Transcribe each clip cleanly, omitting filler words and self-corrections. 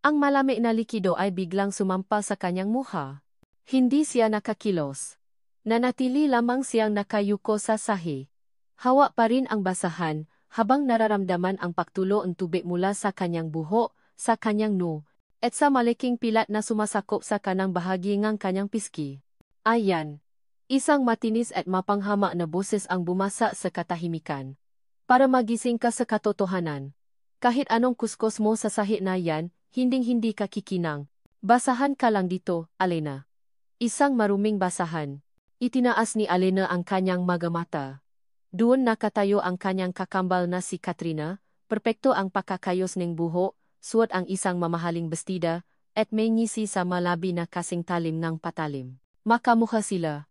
Ang malamig na likido ay biglang sumampa sa kanyang mukha. Hindi siya nakakilos. Nanatili lamang siyang nakayuko sa sahi. Hawa pa rin ang basahan, habang nararamdaman ang pagtulo ng tubig mula sa kanyang buhok, sa kanyang noo, at sa malaking pilat na sumasakop sa kanang bahagi ng kanyang pisngi. Ayan. Isang matinis at mapanghama na boses ang bumasa sa katahimikan. Para magising ka sa katotohanan. Kahit anong kuskus mo sa sahi na yan, hinding-hindi ka kikinang. Basahan ka lang dito, Alena. Isang maruming basahan. Itinaas ni Alena ang kanyang magamata. Doon nakatayo ang kanyang kakambal na si Katrina, perpekto ang pakakayos ng buhok, suot ang isang mamahaling bestida, at may ngisi sa malabi na kasing talim ng patalim. Makamukha sila.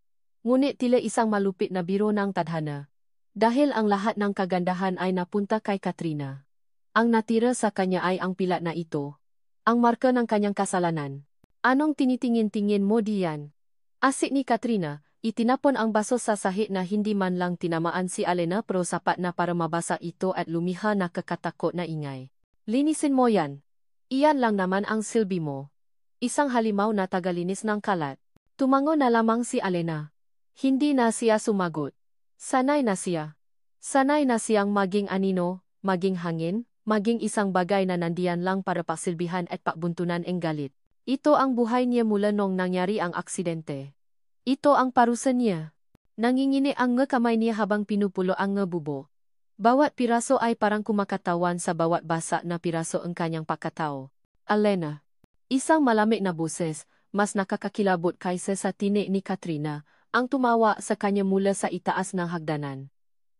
Ngunit tila isang malupit na biro ng tadhana. Dahil ang lahat ng kagandahan ay napunta kay Katrina. Ang natira sa kanya ay ang pilat na ito. Ang marka ng kanyang kasalanan. Anong tinitingin-tingin mo diyan? Asik ni Katrina, itinapon ang baso sa sahig na hindi man lang tinamaan si Alena pero sapat na para mabasa ito at lumiha na kakatakot na ingay. Linisin mo yan. Iyan lang naman ang silbi mo. Isang halimaw na tagalinis ng kalat. Tumango na lamang si Alena. Hindi na siya sumagot. Sanay na siya. Sanay na siyang maging anino, maging hangin, maging isang bagay na nandiyan lang para pasilbihan at pakbuntunan ang galit. Ito ang buhay niya mula nung nangyari ang aksidente. Ito ang parusa niya. Nangingini ang kamay niya habang pinupulo ang bubo. Bawat piraso ay parang kumakatawan sa bawat basa na piraso ang kanyang pagkatao. Alena. Isang malamig na boses, mas nakakakilabot kaysa sa tinik ni Katrina, ang tumawa sa kanya mula sa itaas ng hagdanan.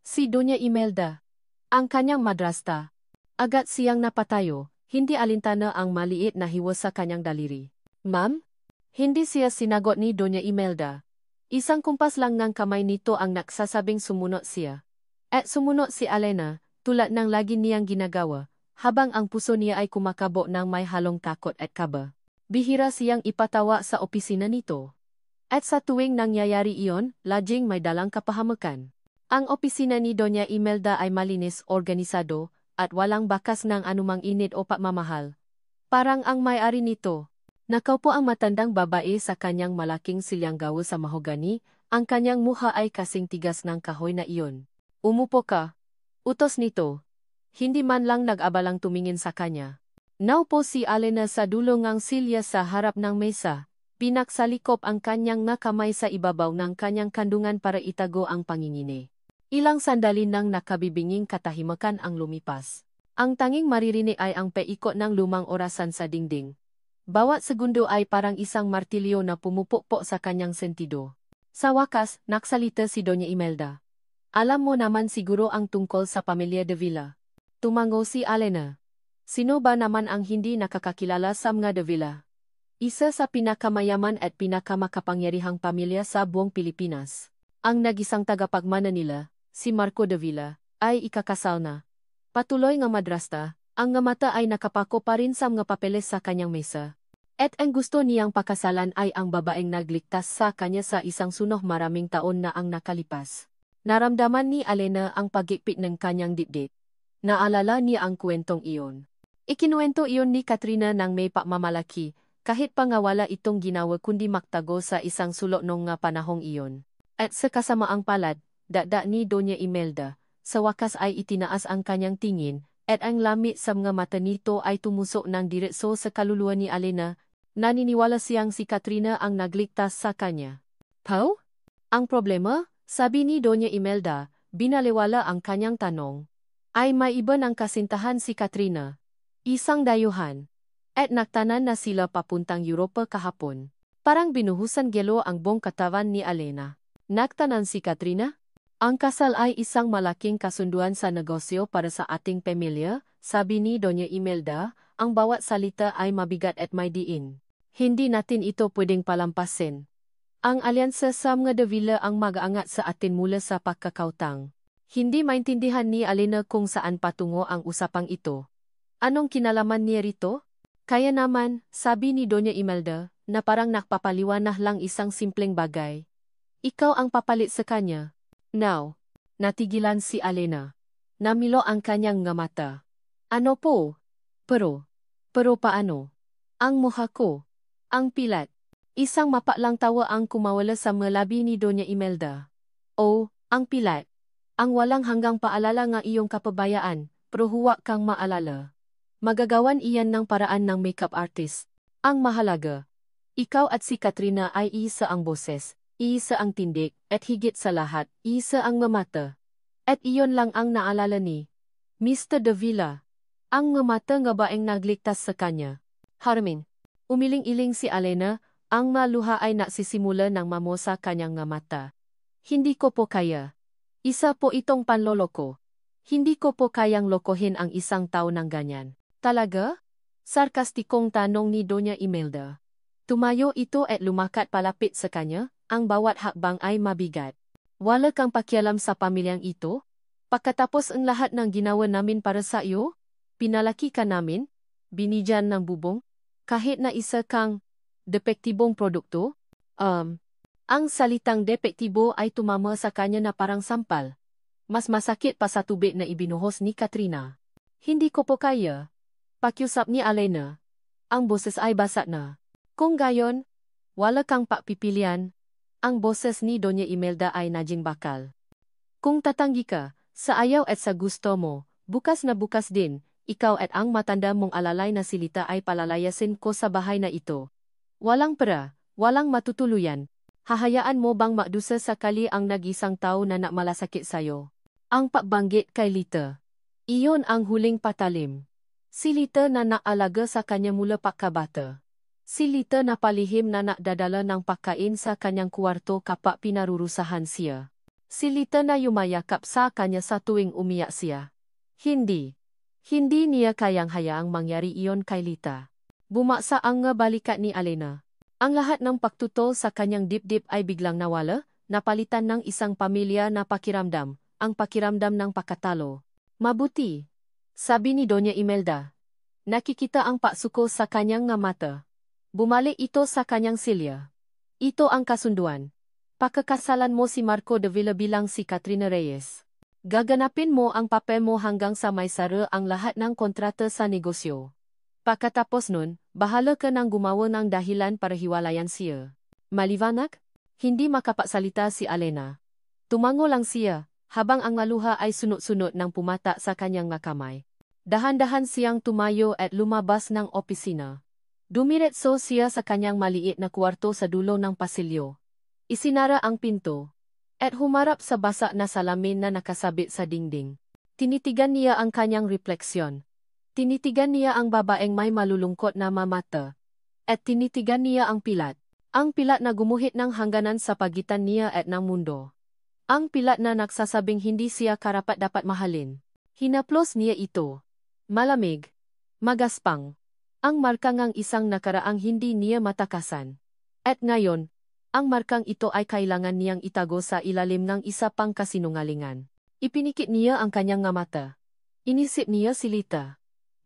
Si Doña Imelda. Ang kanyang madrasta. Agad siyang napatayo, hindi alintana ang maliit na hiwas sa kanyang daliri. Ma'am? Hindi siya sinagot ni Doña Imelda. Isang kumpas lang ng kamay nito ang nagsasabing sumunod siya. At sumunod si Alena, tulad ng lagi niyang ginagawa, habang ang puso niya ay kumakabo ng may halong takot at kaba. Bihira siyang ipatawa sa opisina nito. At sa tuwing nangyayari iyon, laging may dalang kapahamakan. Ang opisina ni Doña Imelda ay malinis, organisado, at walang bakas ng anumang init o pagmamahal. Parang ang may-ari nito. Nakaupo ang matandang babae sa kanyang malaking silyang gawa sa mahogani, ang kanyang mukha ay kasing tigas ng kahoy na iyon. Umupo ka. Utos nito. Hindi man lang nag-abalang tumingin sa kanya. Naupo si Alena sa dulo ng silya sa harap ng mesa. Pinaksalikop ang kanyang kamay sa ibabaw ng kanyang kandungan para itago ang pangingini. Ilang sandali nang nakabibinging katahimakan ang lumipas. Ang tanging maririnig ay ang paikot ng lumang orasan sa dingding. Bawat segundo ay parang isang martilyo na pumupukpok sa kanyang sentido. Sa wakas, naksalita si Doña Imelda. Alam mo naman siguro ang tungkol sa pamilya de Villa. Tumango si Alena. Sino ba naman ang hindi nakakakilala sa mga de Villa? Isa sa pinakamayaman at pinakamakapangyarihang pamilya sa buong Pilipinas. Ang nagisang tagapagmana nila, si Marco de Villa, ay ikakasal na. Patuloy nga madrasta, ang nga mata ay nakapako pa rin sa mga papeles sa kanyang mesa. At ang gusto niyang pakasalan ay ang babaeng nagligtas sa kanya sa isang sunog maraming taon na ang nakalipas. Naramdaman ni Alena ang pagikpit ng kanyang dibdib. Naalala niya ang kwentong iyon. Ikinuwento iyon ni Katrina ng may pagmamalaki, kahit pa nga wala itong ginawa kundi maktago sa isang sulok nung nga panahong iyon. At sa kasamaang palad, dada ni Doña Imelda, sa wakas ay itinaas ang kanyang tingin, at ang lamit sa mga mata nito ay tumusok ng diretso sa kaluluwa ni Alena. Naniniwala siyang si Katrina ang nagligtas sa kanya. Pau? Ang problema, sabi ni Doña Imelda, binaliwala ang kanyang tanong, ay may iba ng kasintahan si Katrina. Isang dayuhan. At nagtanan na sila papuntang Europa kahapon. Parang binuhusan gelo ang buong katawan ni Alena. Nagtanan si Katrina? Ang kasal ay isang malaking kasunduan sa negosyo para sa ating pamilya, sabi ni Doña Imelda, ang bawat salita ay mabigat at may diin. Hindi natin ito pwedeng palampasin. Ang alyansa sa mga de Villa ang mag-aangat sa atin mula sa pagkakautang. Hindi maintindihan ni Alena kung saan patungo ang usapang ito. Anong kinalaman niya rito? Kaya naman, sabi ni Doña Imelda, na parang nakpapaliwanag lang isang simpleng bagay. Ikaw ang papalit sa kanya. Now, natigilan si Alena. Namilo ang kanyang nga mata. Ano po? Pero paano? Ang muha ko. Ang pilat. Isang mapaklang tawa ang kumawala sa malabi ni Doña Imelda. Oh, ang pilat. Ang walang hanggang paalala nga iyong kapabayaan, pero huwag kang maalala. Magagawan iyan ng paraan ng makeup artist. Ang mahalaga. Ikaw at si Katrina ay isa ang boses, isa ang tindig, at higit sa lahat, isa ang mamata. At iyon lang ang naalala ni Mr. Davila. Ang mamata nga baeng nagligtas sa kanya. Harmin. Umiling-iling si Alena, ang maluha ay nagsisimula ng mamosa kanyang nga mata. Hindi ko po kaya. Isa po itong panloloko. Hindi ko po kayang lokohin ang isang tao ng ganyan. Talaga? Sarkastikong tanong ni Doña Imelda. Tumayo ito at lumakat palapit sa kanya, ang bawat hakbang ay mabigat. Wala kang pakialam sa pamilyang ito? Pagkatapos ang lahat ng ginawa namin para sa iyo? Pinalaki ka namin? Binigyan ng bubong? Kahit na isa kang depektibong produkto? Ang salitang depektibo ay tumama sa kanya na parang sampal. Mas masakit pa sa tubig na ibinuhos ni Katrina. Hindi ko po kaya. Pakiusap ni Alena. Ang boses ay basa na. Kung gayon, wala kang pakpipilian. Ang boses ni Doña Imelda ay najing bakal. Kung tatanggi ka, sa ayaw at sa gusto mo, bukas na bukas din, ikaw at ang matanda mong alalay na silita ay palalayasin ko sa bahay na ito. Walang pera, walang matutuluyan. Hahayaan mo bang makdusa sakali ang nag-isang tao na nakmalasakit sayo? Ang pagbanggit kay Lita. Iyon ang huling patalim. Si Lita na naalaga sa kanya mula pagkabata. Si Lita na palihim na nakdadala ng pagkain sa kanyang kwarto kapag pinarurusahan siya. Si Lita na yumayakap sa kanya sa tuwing umiyak siya. Hindi niya kayang hayaang mangyari iyon kay Lita. Bumaksa ang balikat ni Alena. Ang lahat ng pagtutol sa kanyang dibdib ay biglang nawala, napalitan ng isang pamilya na pakiramdam, ang pakiramdam ng pagkatalo. Mabuti, sabi ni Doña Imelda. Nakikita ang pagsuko sa kanyang mata. Bumalik ito sa kanyang silya. Ito ang kasunduan. Pakakasalan mo si Marco Davila bilang si Katrina Reyes. Gaganapin mo ang papel mo hanggang sa may sara ang lahat ng kontrata sa negosyo. Pagkatapos nun, bahala ka nang gumawa ng dahilan para hiwalayan siya. Maliwanag? Hindi makapagsalita si Alena. Tumango lang siya, habang ang maluha ay sunod-sunod ng pumata sa kanyang kamay. Dahan-dahan siyang tumayo at lumabas ng opisina. Dumiretso siya sa kanyang maliit na kwarto sa dulo ng pasilyo. Isinara ang pinto. At humarap sa basa na salamin na nakasabit sa dingding. Tinitigan niya ang kanyang refleksyon. Tinitigan niya ang babaeng may malulungkot na mata. At tinitigan niya ang pilat. Ang pilat na gumuhit ng hangganan sa pagitan niya at ng mundo. Ang pilat na nagsasabing hindi siya karapat-dapat mahalin. Hinaplos niya ito. Malamig. Magaspang. Ang marka ngang isang nakaraang hindi niya matakasan. At ngayon, ang markang ito ay kailangan niyang itago sa ilalim ng isa pang kasinungalingan. Ipinikit niya ang kanyang mata. Inisip niya si Lita.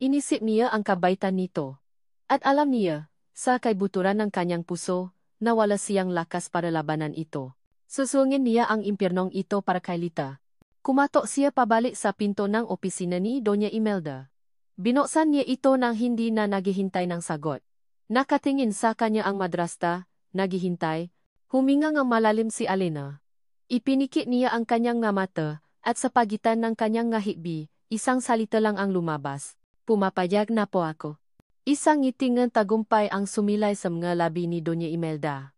Inisip niya ang kabaitan nito. At alam niya, sa kaibuturan ng kanyang puso, na wala siyang lakas para labanan ito. Susungin niya ang impyernong ito para kay Lita. Kumatok siya pabalik sa pinto ng opisina ni Doña Imelda. Binuksan niya ito nang hindi na naghihintay ng sagot. Nakatingin sa kanya ang madrasta, naghihintay, huminga ng malalim si Alena. Ipinikit niya ang kanyang mata, at sa pagitan ng kanyang hikbi, isang salita lang ang lumabas. Pumapayag na po ako. Isang ngiting ng tagumpay ang sumilay sa mga labi ni Doña Imelda.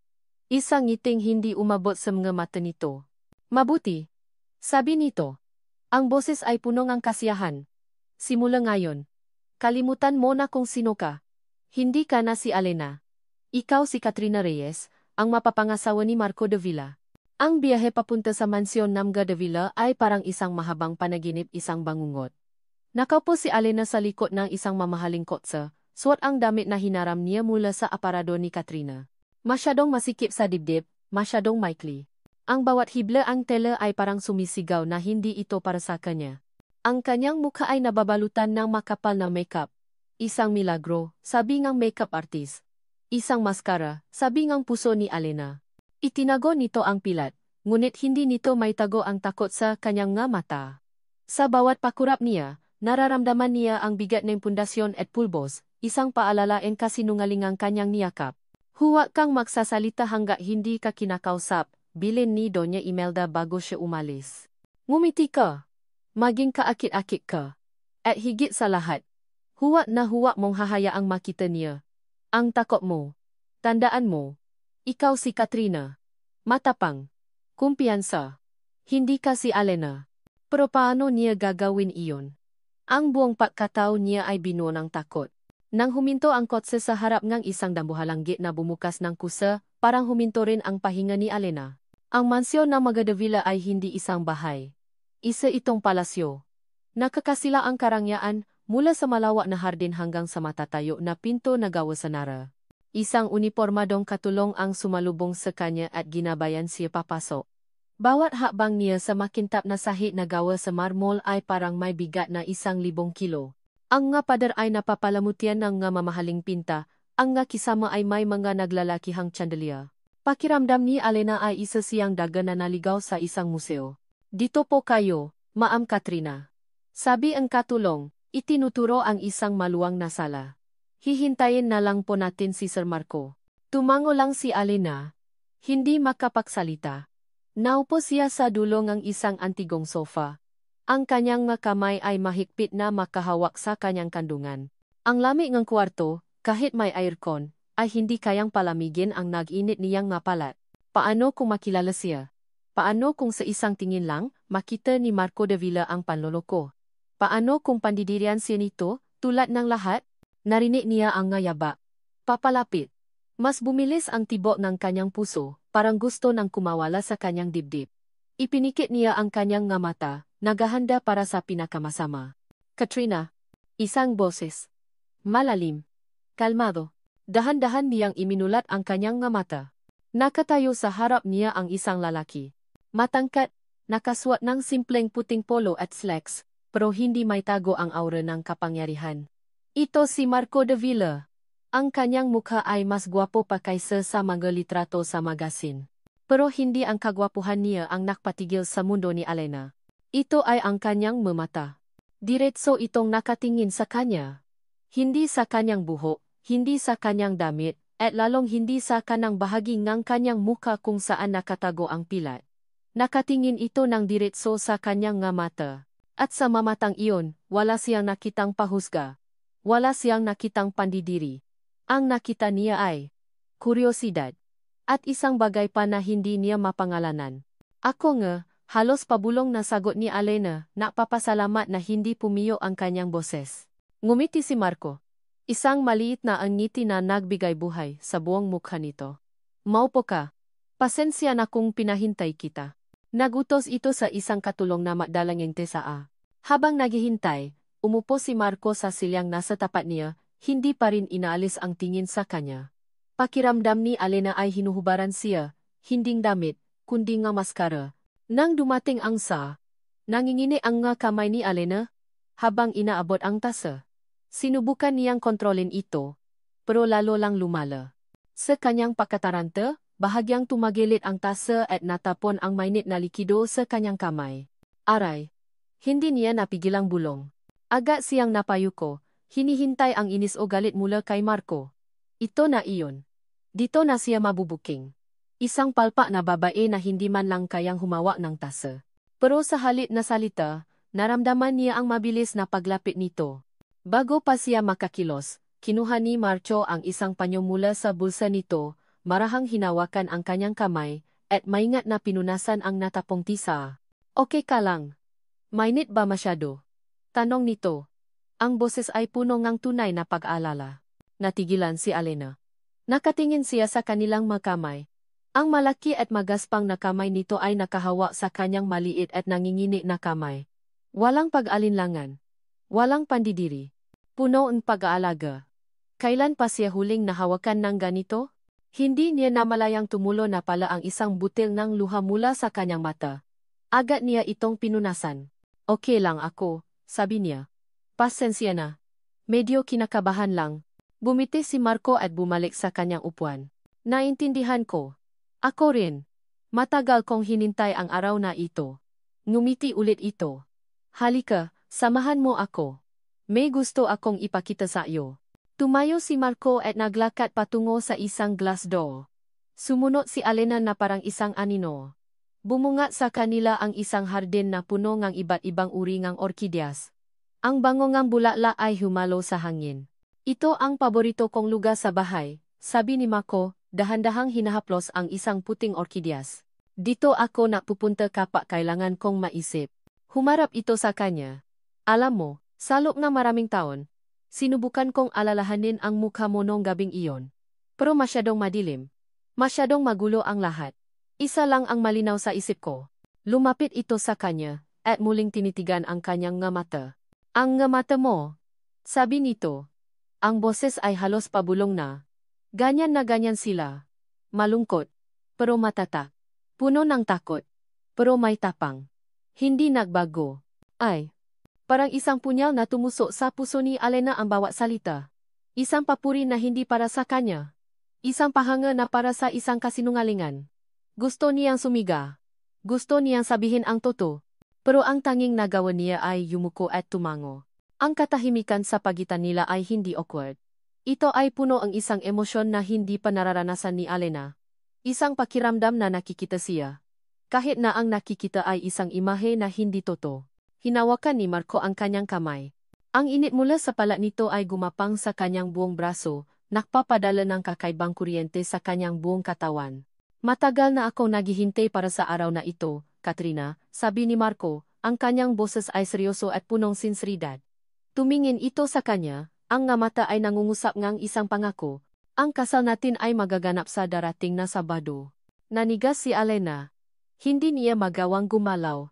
Isang ngiting hindi umabot sa mga mata nito. Mabuti, sabi nito. Ang boses ay puno ng kasiyahan. Simula ngayon, kalimutan mo na kung sino ka. Hindi ka na si Alena. Ikaw si Katrina Reyes, ang mapapangasawa ni Marco Davila. Ang biyahe papunta sa mansyon ng Davila ay parang isang mahabang panaginip, isang bangungot. Nakaupo si Alena sa likod ng isang mamahaling kotse, suot ang damit na hinaram niya mula sa aparador ni Katrina. Masyadong masikip sa dibdib, masyadong maikli. Ang bawat hibla ang tela ay parang sumisigaw na hindi ito para sa kanya. Ang kanyang mukha ay nababalutan ng makapal na makeup. Isang milagro, sabi ng makeup artist. Isang maskara, sabi ng puso ni Alena. Itinago nito ang pilat, ngunit hindi nito maitago ang takot sa kanyang mata. Sa bawat pakurap niya, nararamdaman niya ang bigat ng pundasyon at pulbos, isang paalalain kasinungalingang kanyang niyakap. Huwag kang magsasalita hanggang hindi ka kinakausap, bilin ni Doña Imelda bago siya umalis. Ngumiti ka. Maging kaakit-akit ka. At higit sa lahat, huwag mong hahayaang makita niya ang takot mo. Tandaan mo, ikaw si Katrina. Matapang. Kumpiyansa. Hindi ka si Alena. Pero paano niya gagawin iyon? Ang buong pagkatao niya ay binuo ng takot. Nang huminto ang kotse sa harap ng isang dambuhalanggit na bumukas ng kusa, parang huminto rin ang pahinga ni Alena. Ang mansyon ng Magadavila ay hindi isang bahay. Isa itong palasyo. Nakakasila ang karangyaan mula sa malawak na hardin hanggang sa matatayo na pinto na gawa sa nara. Isang unipormadong katulong ang sumalubong sa kanya at ginabayan siya papasok. Bawat hakbang niya sa makintab na sahig na gawa sa marmol ay parang may bigat na 1,000 kilo. Ang nga pader ay napapalamutian ng nga mamahaling pinta, ang nga kisama ay may mga naglalakihang chandelier. Pakiramdam ni Alena ay isa siyang daga na naligaw sa isang museo. Dito po kayo, Ma'am Katrina. Sabi ang katulong, itinuturo ang isang maluwang na sala. Hihintayin na lang po natin si Sir Marco. Tumango lang si Alena. Hindi makapagsalita. Naupo siya sa dulo ng isang antigong sofa. Ang kanyang mga kamay ay mahigpit na makahawak sa kanyang kandungan. Ang lamig ng kwarto, kahit may aircon, ay hindi kayang palamigin ang nag-init niyang mapalat. Paano kung makilala siya? Paano kung sa isang tingin lang, makita ni Marco Davila ang panloloko? Paano kung pandidirian siya nito, tulad ng lahat? Narinig niya ang ngayaba. Papalapit. Mas bumilis ang tibok ng kanyang puso, parang gusto nang kumawala sa kanyang dibdib. Ipinikit niya ang kanyang nga mata, naghahanda para sa pinakamasama. Katrina. Isang boses. Malalim. Kalmado. Dahan-dahan niyang iminulat ang kanyang nga mata. Nakatayo sa harap niya ang isang lalaki. Matangkat, nakasuot ng simpleng puting polo at slacks, pero hindi may tago ang aura ng kapangyarihan. Ito si Marco Davila. Ang kanyang mukha ay mas gwapo pa kaysa sa mga litrato sa magasin. Pero hindi ang kagwapuhan niya ang nakpatigil sa mundo ni Alena. Ito ay ang kanyang mata. Diretso itong nakatingin sa kanya. Hindi sa kanyang buhok, hindi sa kanyang damit, at lalong hindi sa kanang bahagi ng kanyang mukha kung saan nakatago ang pilat. Nakatingin ito ng diretso sa kanyang nga mata. At sa mamatang iyon, wala siyang nakitang pahusga. Wala siyang nakitang pandidiri. Ang nakita niya ay kuryosidad. At isang bagay pa na hindi niya mapangalanan. Ako nga, halos pabulong na sagot ni Alena, napapasalamat na hindi pumiyo ang kanyang boses. Ngumiti si Marco. Isang maliit na ang ngiti na nagbigay buhay sa buong mukha nito. Maupo ka. Pasensya na kung pinahintay kita. Nagutos ito sa isang katulong na madalangin tesaa. Habang naghihintay, umupo si Marco sa silyang nasa tapat niya, hindi pa rin inaalis ang tingin sa kanya. Pakiramdam ni Alena ay hinuhubaran siya, hinding damit, kundi nga maskara. Nang dumating ang nangingini ang nga kamay ni Alena, habang inaabot ang tasa. Sinubukan niyang kontrolin ito, pero lalo lang lumala. Sa kanyang pagkataranta, bahagyang tumagilit ang tasa at natapon ang mainit na likido sa kanyang kamay. Aray! Hindi niya napigilang bulong. Agad siyang napayuko, hinihintay ang inis o galit mula kay Marco. Ito na iyon. Dito na siya mabubuking. Isang palpak na babae na hindi man lang kayang humawak ng tasa. Pero sa halip na salita, naramdaman niya ang mabilis na paglapit nito. Bago pa siya makakilos, kinuha ni Marco ang isang panyo mula sa bulsa nito, marahang hinawakan ang kanyang kamay, at maingat na pinunasan ang natapong tisa. Okay ka lang? Mainit ba masyado? Tanong nito. Ang boses ay puno ng tunay na pag-aalala. Natigilan si Alena. Nakatingin siya sa kanilang makamay. Ang malaki at magaspang na kamay nito ay nakahawak sa kanyang maliit at nangingini na kamay. Walang pag-alinlangan. Walang pandidiri. Puno ang pag-aalaga. Kailan pa siya huling nahawakan ng ganito? Hindi niya namalayang tumulo na pala ang isang butil ng luha mula sa kanyang mata. Agad niya itong pinunasan. Okay lang ako, sabi niya. Pasensya na. Medyo kinakabahan lang. Bumiti si Marco at bumalik sa kanyang upuan. Naintindihan ko. Ako rin. Matagal kong hinintay ang araw na ito. Ngumiti ulit ito. Halika, samahan mo ako. May gusto akong ipakita sa iyo. Tumayo si Marco at naglakad patungo sa isang glass door. Sumunod si Alena na parang isang anino. Bumunga sa kanila ang isang hardin na puno ng iba't ibang uri ng orkidyas. Ang bango ng bulaklak ay humalo sa hangin. Ito ang paborito kong lugar sa bahay, sabi ni Marco, dahan-dahang hinahaplos ang isang puting orkidyas. Dito ako napupunta kapag kailangan kong maisip. Humarap ito sa kanya. Alam mo, sa loob ng maraming taon, sinubukan kong alalahanin ang mukha mo noong gabing iyon. Pero masyadong madilim. Masyadong magulo ang lahat. Isa lang ang malinaw sa isip ko. Lumapit ito sa kanya, at muling tinitigan ang kanyang nga mata. Ang nga mata mo, sabi nito. Ang boses ay halos pabulong na. Ganyan na ganyan sila. Malungkot, pero matatak. Puno ng takot, pero may tapang. Hindi nagbago. Ay, parang isang punyal na tumusok sa puso ni Alena ang bawat salita. Isang papuri na hindi para sa kanya. Isang pahanga na para sa isang kasinungalingan. Gusto niyang sumiga. Gusto niyang sabihin ang totoo. Pero ang tanging nagawa niya ay yumuko at tumango. Ang katahimikan sa pagitan nila ay hindi awkward. Ito ay puno ang isang emosyon na hindi pa nararanasan ni Alena. Isang pakiramdam na nakikita siya. Kahit na ang nakikita ay isang imahe na hindi totoo. Hinawakan ni Marco ang kanyang kamay. Ang init mula sa pala nito ay gumapang sa kanyang buong braso, nagpapadala ng kakaibang kuryente sa kanyang buong katawan. Matagal na akong naghihintay para sa araw na ito, Katrina, sabi ni Marco, ang kanyang boses ay seryoso at punong sinseridad. Tumingin ito sa kanya, ang nga mata ay nangungusap ngang isang pangako. Ang kasal natin ay magaganap sa darating na Sabado. Nanigas si Alena. Hindi niya magawang gumalaw.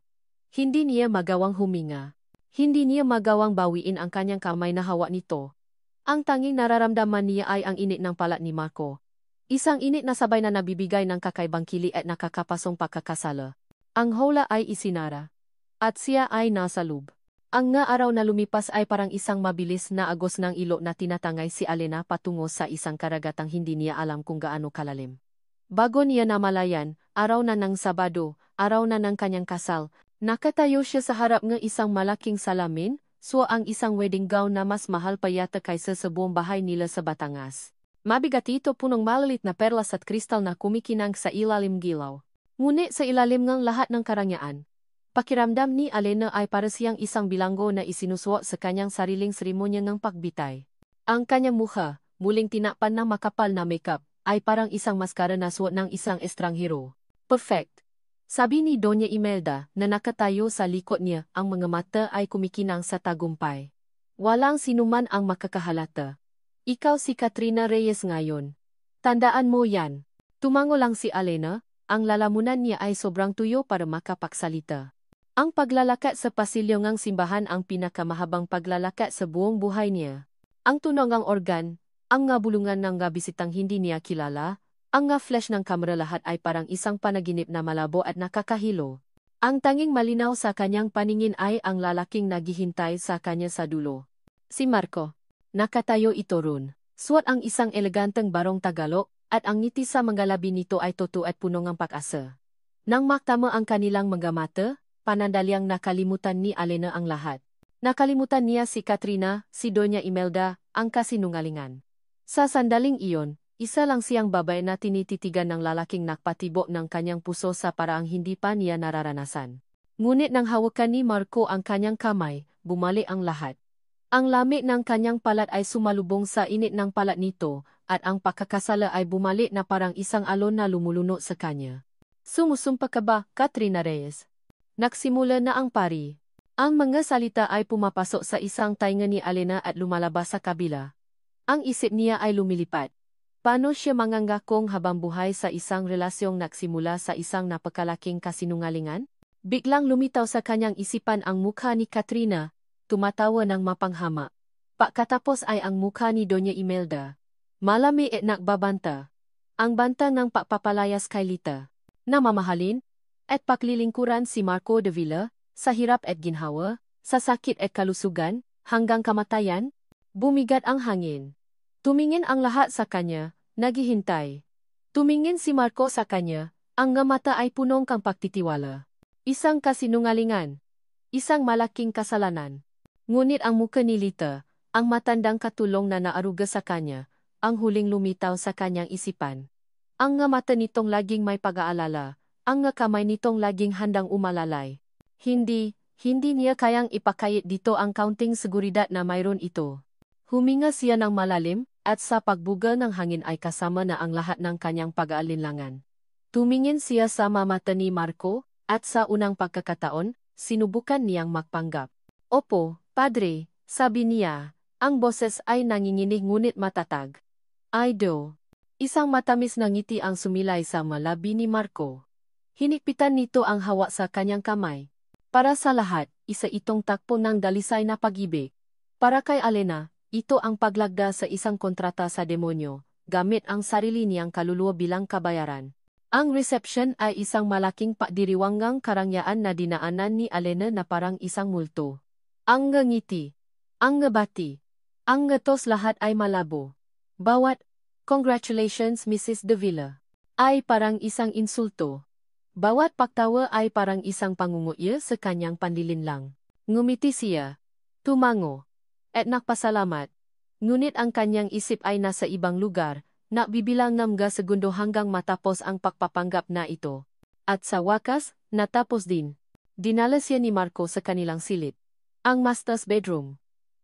Hindi niya magawang huminga. Hindi niya magawang bawiin ang kanyang kamay na hawak nito. Ang tanging nararamdaman niya ay ang init ng palat ni Marco. Isang init na sabay na nabibigay ng kakaibang kili at nakakapasong pagkakasala. Ang hula ay isinara. At siya ay nasa loob. Ang nga araw na lumipas ay parang isang mabilis na agos ng ilo na tinatangay si Alena patungo sa isang karagatang hindi niya alam kung gaano kalalim. Bago niya namalayan, araw na ng Sabado, araw na ng kanyang kasal, nakatayo siya sa harap ng isang malaking salamin, ang isang wedding gown na mas mahal pa yata kaysa sa buong bahay nila sa Batangas. Mabigat ito punong malalit na perlas at kristal na kumikinang sa ilalim gilaw. Ngunit sa ilalim ng lahat ng karangyaan, pakiramdam ni Alena ay para siyang isang bilanggo na isinusuot sa kanyang sariling seremonya ng pagbitay. Ang kanyang mukha, muling tinakpan ng makapal na makeup, ay parang isang maskara na suot ng isang estranghero. Perfect. Sabi ni Doña Imelda na nakatayo sa likod niya, ang mga mata ay kumikinang sa tagumpay. Walang sinuman ang makakahalata. Ikaw si Katrina Reyes ngayon. Tandaan mo yan. Tumango lang si Alena, ang lalamunan niya ay sobrang tuyo para makapagsalita. Ang paglalakad sa pasilyo ng simbahan ang pinakamahabang paglalakad sa buong buhay niya. Ang tunog ng organ, ang nga bulungan ng nga bisitang hindi niya kilala, ang nga flash ng kamera lahat ay parang isang panaginip na malabo at nakakahilo. Ang tanging malinaw sa kanyang paningin ay ang lalaking naghihintay sa kanya sa dulo. Si Marco. Nakatayo ito ron. Suot ang isang eleganteng barong Tagalog, at ang ngiti sa mga labi nito ay totoo at puno ng pag-asa. Nang maktama ang kanilang mga mata, panandalyang nakalimutan ni Alena ang lahat. Nakalimutan niya si Katrina, si Doña Imelda, ang kasinungalingan. Sa sandaling iyon, isa lang siyang babae na tinititigan ng lalaking nakpatibok ng kanyang puso sa paraang hindi pa niya nararanasan. Ngunit nang hawakan ni Marco ang kanyang kamay, bumalik ang lahat. Ang lamig ng kanyang palat ay sumalubong sa init ng palat nito, at ang pagkakasala ay bumalik na parang isang alon na lumulunok sa kanya. Sumusumpa ka ba, Katrina Reyes? Nagsimula na ang pari. Ang mga salita ay pumapasok sa isang tainga ni Alena at lumalabas sa kabila. Ang isip niya ay lumilipat. Paano siya manganggakong habang buhay sa isang relasyong nagsimula sa isang napakalaking kasinungalingan? Biglang lumitaw sa kanyang isipan ang mukha ni Katrina, tumatawa ng mapanghama. Pagkatapos ay ang mukha ni Doña Imelda. Malami at nagbabanta. Ang banta ng pagpapalayas kay Lita. Namamahalin at paglilingkuran si Marco de Villa, sa hirap at ginhawa, sa sakit at kalusugan, hanggang kamatayan. Bumigat ang hangin. Tumingin ang lahat sa kanya, naghihintay. Tumingin si Marco sa kanya, ang nga mata ay punong kang pagtitiwala. Isang kasinungalingan. Isang malaking kasalanan. Ngunit ang mukha ni Lita, Ang matandang katulong na naaruga sa kanya, ang huling lumitaw sa kanyang isipan. Ang nga mata nitong laging may pag-aalala, ang nga kamay nitong laging handang umalalay. Hindi niya kayang ipakayit dito ang kaunting seguridad na mayroon ito. Huminga siya ng malalim, at sa pagbuga ng hangin ay kasama na ang lahat ng kanyang pag-aalinlangan. Tumingin siya sa mata ni Marco, at sa unang pagkakataon, sinubukan niyang magpanggap. Opo, padre, sabi niya, ang boses ay nanginginig ngunit matatag. Aido. Isang matamis na ngiti ang sumilay sa malabi ni Marco. Hinikpitan nito ang hawa sa kanyang kamay. Para sa lahat, isa itong takpo ng dalisay na pag-ibig. Para kay Alena, ito ang paglagda sa isang kontrata sa demonyo, gamit ang sarili niyang kaluluwa bilang kabayaran. Ang reception ay isang malaking pakdiriwangang karangyaan na dinaanan ni Alena na parang isang multo. Ang ngiti, ang bati, ang tos lahat ay malabo. Bawat "Congratulations Mrs. De Villa" ay parang isang insulto. Bawat pagtawa ay parang isang pangunguya sa kanyang panlilinlang. Ngumiti siya, tumango, at nagpasalamat. Ngunit ang kanyang isip ay nasa ibang lugar, nabibilang ng mga segundo hanggang matapos ang pagpapanggap na ito. At sa wakas, natapos din. Dinala siya ni Marco sa kanilang silid. Ang master's bedroom.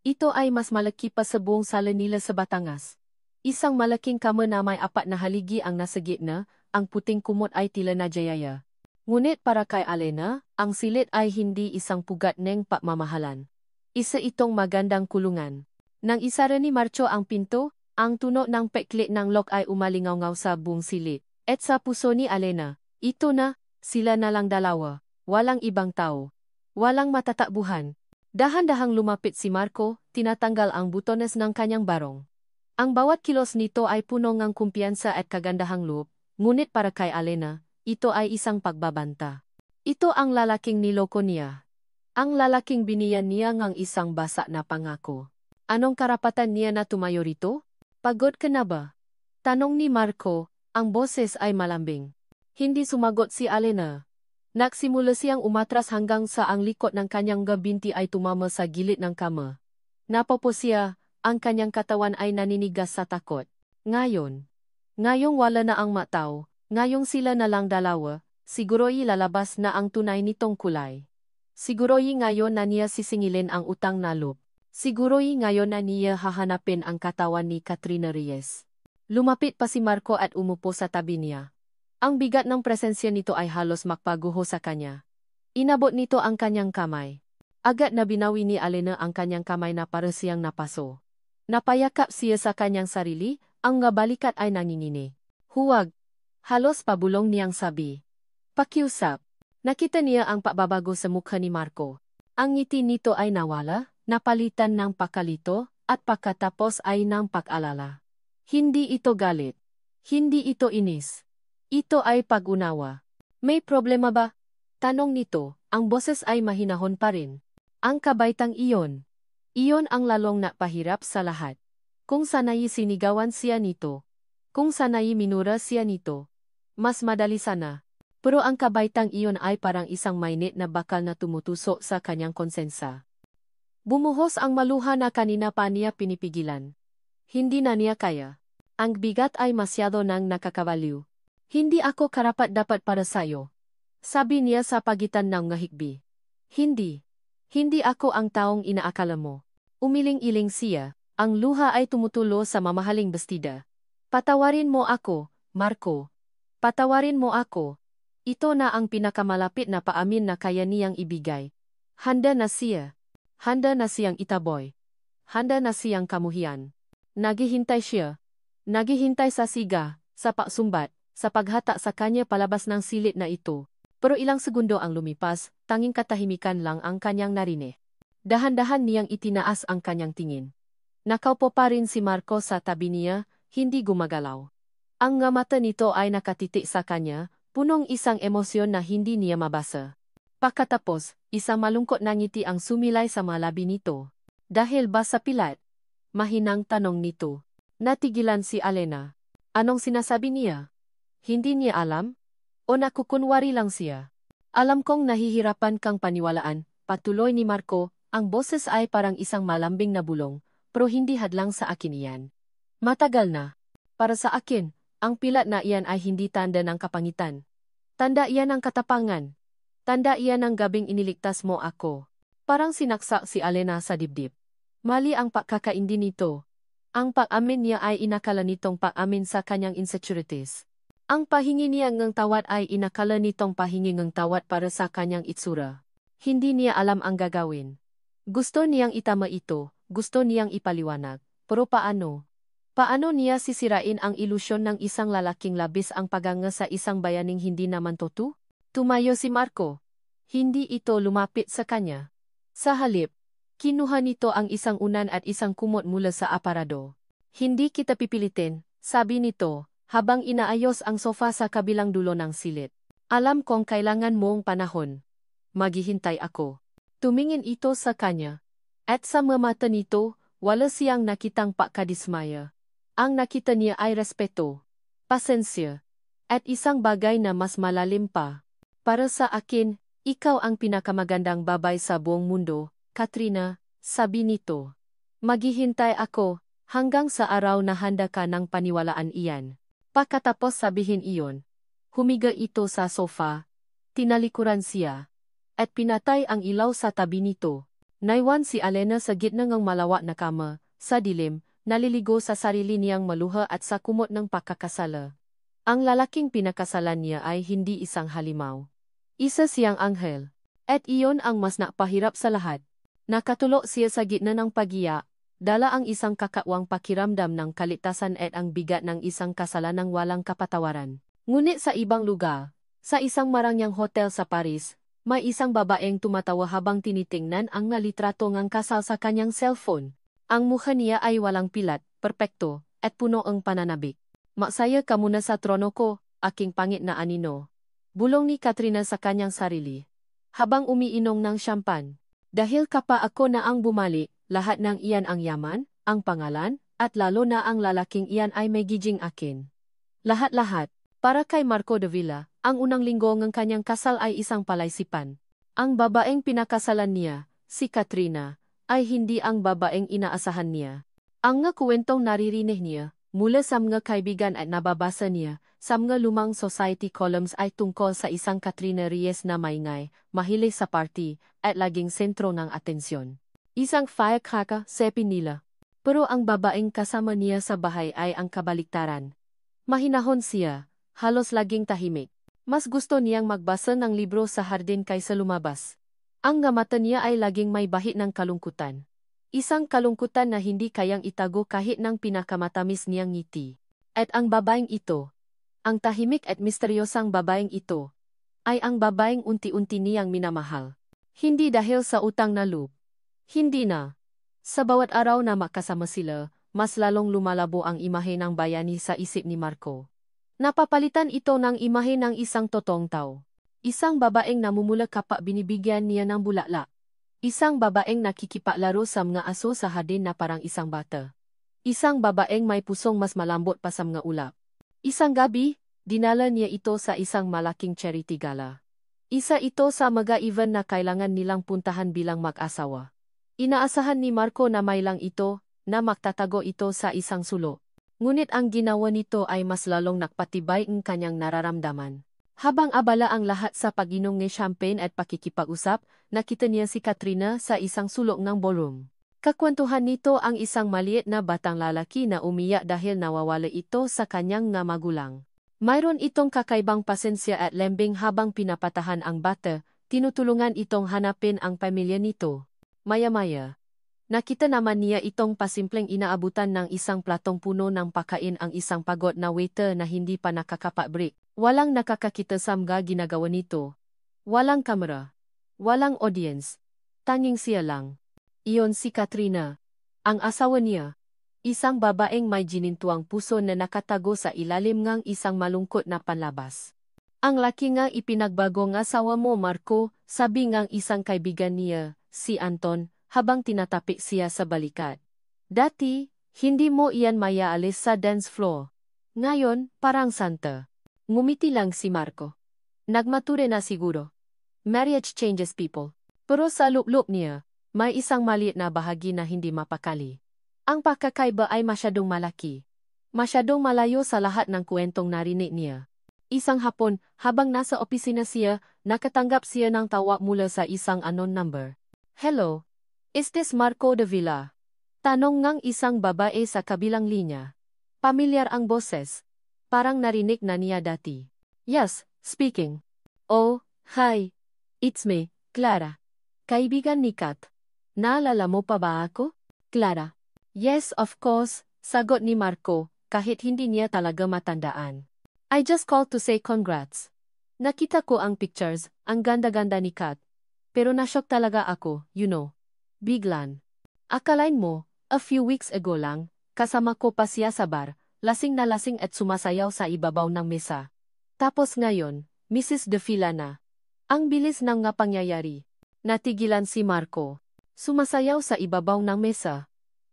Ito ay mas malaki pa sa buong sala nila sa Batangas. Isang malaking kama na may 4 na haligi ang nasa gitna, ang puting kumot ay tila najayaya. Ngunit para kay Alena, ang silid ay hindi isang pugat ng pagmamahalan. Isa itong magandang kulungan. Nang isara ni Marco ang pinto, ang tuno ng peklit ng lock ay umalingaw-ngaw sa buong silid. At sa puso ni Alena, ito na, sila na lang dalawa, walang ibang tao. Walang matatakbuhan. Dahan-dahang lumapit si Marco, tinatanggal ang butones ng kanyang barong. Ang bawat kilos nito ay puno ng kumpiyansa at kagandahang loob, ngunit para kay Alena, ito ay isang pagbabanta. Ito ang lalaking niloko niya. Ang lalaking biniyan niya ng isang basa na pangako. Anong karapatan niya na tumayo rito? Pagod ka na ba? Tanong ni Marco, ang boses ay malambing. Hindi sumagot si Alena. Nagsimula siyang umatras hanggang sa ang likod ng kanyang binti ay tumama sa gilid ng kama. Napopo siya. Ang kanyang katawan ay naninigas sa takot. Ngayong wala na ang mataw, ngayong sila na lang dalawa, siguro'y lalabas na ang tunay nitong kulay. Siguro'y ngayon na niya sisingilin ang utang na loob. Siguro'y ngayon na niya hahanapin ang katawan ni Katrina Reyes. Lumapit pa si Marco at umupo sa tabi niya. Ang bigat ng presensya nito ay halos makpaguho sa kanya. Inabot nito ang kanyang kamay. Agad na binawi ni Alena ang kanyang kamay na para siyang napaso. Napayakap siya sa kanyang sarili, ang nga balikat ay nangingini. Huwag! Halos pabulong niyang sabi. Pakiusap. Nakita niya ang pagbabago sa mukha ni Marco. Ang ngiti nito ay nawala, napalitan ng pakalito, at pagkatapos ay ng pag-alala. Hindi ito galit. Hindi ito inis. Ito ay pag-unawa. May problema ba? Tanong nito, ang boses ay mahinahon pa rin. Ang kabaitang iyon. Iyon ang lalong napahirap sa lahat. Kung sanay sinigawan siya nito. Kung sanay minura siya nito. Mas madali sana. Pero ang kabaitang iyon ay parang isang mainit na bakal na tumutusok sa kanyang konsensa. Bumuhos ang maluha na kanina pa niya pinipigilan. Hindi na niya kaya. Ang bigat ay masyado nang nakakabaliw. Hindi ako karapat-dapat para sayo. Sabi niya sa pagitan ng ngahigbi. Hindi. Hindi ako ang taong inaakala mo. Umiling-iling siya, ang luha ay tumutulo sa mamahaling bestida. Patawarin mo ako, Marco. Patawarin mo ako. Ito na ang pinakamalapit na paamin na kaya niyang ibigay. Handa na siya. Handa na siyang itaboy. Handa na siyang kamuhian. Naghihintay siya. Naghihintay sa siga, sa pagsumbat, sa paghata sa kanya palabas ng silid na ito. Pero ilang segundo ang lumipas, tanging katahimikan lang ang kanyang narinig. Dahan-dahan niyang itinaas ang kanyang tingin. Nakaupo pa rin si Marco sa tabi niya, hindi gumagalaw. Ang nga mata nito ay nakatitik sa kanya, punong isang emosyon na hindi niya mabasa. Pagkatapos, isang malungkot na ngiti ang sumilay sa mga labi nito. Dahil ba sa pilat? Mahinang tanong nito. Natigilan si Alena. Anong sinasabi niya? Hindi niya alam? O nakukunwari lang siya? Alam kong nahihirapan kang paniwalaan, patuloy ni Marco, ang boses ay parang isang malambing na bulong, pero hindi hadlang sa akin iyan. Matagal na. Para sa akin, ang pilat na iyan ay hindi tanda ng kapangitan. Tanda iyan ng katapangan. Tanda iyan ng gabing iniligtas mo ako. Parang sinaksak si Alena sa dibdib. Mali ang pagkakaindi nito. Ang pag-amin niya ay inakala nitong pag-amin sa kanyang insecurities. Ang pahingi niya ng tawad ay inakala nitong pahingi ng tawad para sa kanyang itsura. Hindi niya alam ang gagawin. Gusto niyang itama ito, gusto niyang ipaliwanag. Pero paano? Paano niya sisirain ang ilusyon ng isang lalaking labis ang paganga sa isang bayaning hindi naman totoo? Tumayo si Marco. Hindi ito lumapit sa kanya. Sa halip, kinuha nito ang isang unan at isang kumot mula sa aparador. Hindi kita pipilitin, sabi nito, habang inaayos ang sofa sa kabilang dulo ng silid. Alam kong kailangan mong panahon. Maghihintay ako. Tumingin ito sa kanya. At sa mga mata nito, wala siyang nakitang pagkadismaya. Ang nakita niya ay respeto, pasensya, at isang bagay na mas malalim pa. Para sa akin, ikaw ang pinakamagandang babae sa buong mundo, Katrina, sabi nito. Maghihintay ako, hanggang sa araw na handa ka ng paniwalaan iyan. Pagkatapos sabihin iyon, humiga ito sa sofa, tinalikuran siya, at pinatay ang ilaw sa tabi nito. Naiwan si Alena sa gitna ng malawak na kama, sa dilim, naliligo sa sarili niyang maluha at sa kumot ng pagkakasala. Ang lalaking pinakasalan niya ay hindi isang halimaw. Isa siyang anghel. At iyon ang mas napahirap sa lahat. Nakatulo siya sa gitna ng pagiya, dala ang isang kakawang pakiramdam ng kalitasan at ang bigat ng isang kasalanang walang kapatawaran. Ngunit sa ibang lugar, sa isang marangyang hotel sa Paris, may isang babaeng tumatawa habang tinitingnan ang nalitrato ng kasal sa kanyang cellphone. Ang mukha niya ay walang pilat, perpekto, at puno ang pananabik. Magsaya ka muna sa trono ko, aking pangit na anino. Bulong ni Katrina sa kanyang sarili. Habang umiinom ng champagne. Dahil kapa ako na ang bumalik, lahat ng iyan ang yaman, ang pangalan, at lalo na ang lalaking iyan ay may gijing akin. Lahat-lahat, para kay Marco de Villa, ang unang linggo ng kanyang kasal ay isang palaisipan. Ang babaeng pinakasalan niya, si Katrina, ay hindi ang babaeng inaasahan niya. Ang nga kwentong naririnig niya, mula sa mga kaibigan at nababasa niya, sa mga lumang society columns ay tungkol sa isang Katrina Reyes na maingay, mahilig sa party, at laging sentro ng atensyon. Isang firecracker, sepi nila. Pero ang babaeng kasama niya sa bahay ay ang kabaliktaran. Mahinahon siya, halos laging tahimik. Mas gusto niyang magbasa ng libro sa hardin kaysa lumabas. Ang mata niya ay laging may bahid ng kalungkutan. Isang kalungkutan na hindi kayang itago kahit ng pinakamatamis niyang ngiti. At ang babaeng ito, ang tahimik at misteryosang babaeng ito, ay ang babaeng unti-unti niyang minamahal. Hindi dahil sa utang na loob. Hindi na. Sa bawat araw na makasama sila, mas lalong lumalabo ang imahe ng bayani sa isip ni Marco. Napapalitan ito ng imahe ng isang totoong tao. Isang babaeng namumula kapag binibigyan niya ng bulaklak. Isang babaeng nakikipaglaro sa mga aso sa hardin na parang isang bata. Isang babaeng may pusong mas malambot pa sa mga ulap. Isang gabi, dinala niya ito sa isang malaking charity gala. Isa ito sa mga event na kailangan nilang puntahan bilang mag-asawa. Inaasahan ni Marco na may lang ito, na magtatago ito sa isang sulok. Ngunit ang ginawa nito ay mas lalong nakpatibay ang kanyang nararamdaman. Habang abala ang lahat sa pag-inom ng champagne at pakikipag-usap, nakita niya si Katrina sa isang sulok ng ballroom. Kakwentuhan nito ang isang maliit na batang lalaki na umiyak dahil nawawala ito sa kanyang nga magulang. Mayroon itong kakaibang pasensya at lembing habang pinapatahan ang bata, tinutulungan itong hanapin ang pamilya nito. Maya-maya, nakita naman niya itong pasimpleng inaabutan ng isang platong puno ng pagkain ang isang pagod na waiter na hindi pa nakakapag-break. Walang nakakakita sa mga ginagawa nito. Walang kamera. Walang audience. Tanging siya lang. Iyon si Katrina. Ang asawa niya. Isang babaeng may ginintuang puso na nakatago sa ilalim ng isang malungkot na panlabas. Ang laki nga ipinagbago ng asawa mo, Marco, sabi ng isang kaibigan niya, si Anton, habang tinatapik siya sa balikat. Dati, hindi mo iyan mayaalis sa dance floor. Ngayon, parang santa. Ngumiti lang si Marco. Nagmature na siguro. Marriage changes people. Pero sa loob-loob niya, may isang maliit na bahagi na hindi mapakali. Ang pagkakaiba ay masyadong malaki. Masyadong malayo sa lahat ng kwentong narinig niya. Isang hapon, habang nasa opisina siya, nakatanggap siya ng tawag mula sa isang unknown number. Hello? Is this Marco de Villa? Tanong ngang isang babae sa kabilang linya. Pamilyar ang boses. Parang narinig na niya dati. Yes, speaking. Oh, hi. It's me, Clara. Kaibigan ni Kat. Naalala mo pa ba ako? Clara. Yes, of course, sagot ni Marco, kahit hindi niya talaga matandaan. I just called to say congrats. Nakita ko ang pictures, ang ganda-ganda ni Kat. Pero nashock talaga ako, you know. Biglan. Akalain mo, a few weeks ago lang, kasama ko pa siya sa bar, lasing na lasing at sumasayaw sa ibabaw ng mesa. Tapos ngayon, Mrs. De Villa na. Ang bilis ng nga pangyayari. Natigilan si Marco. Sumasayaw sa ibabaw ng mesa.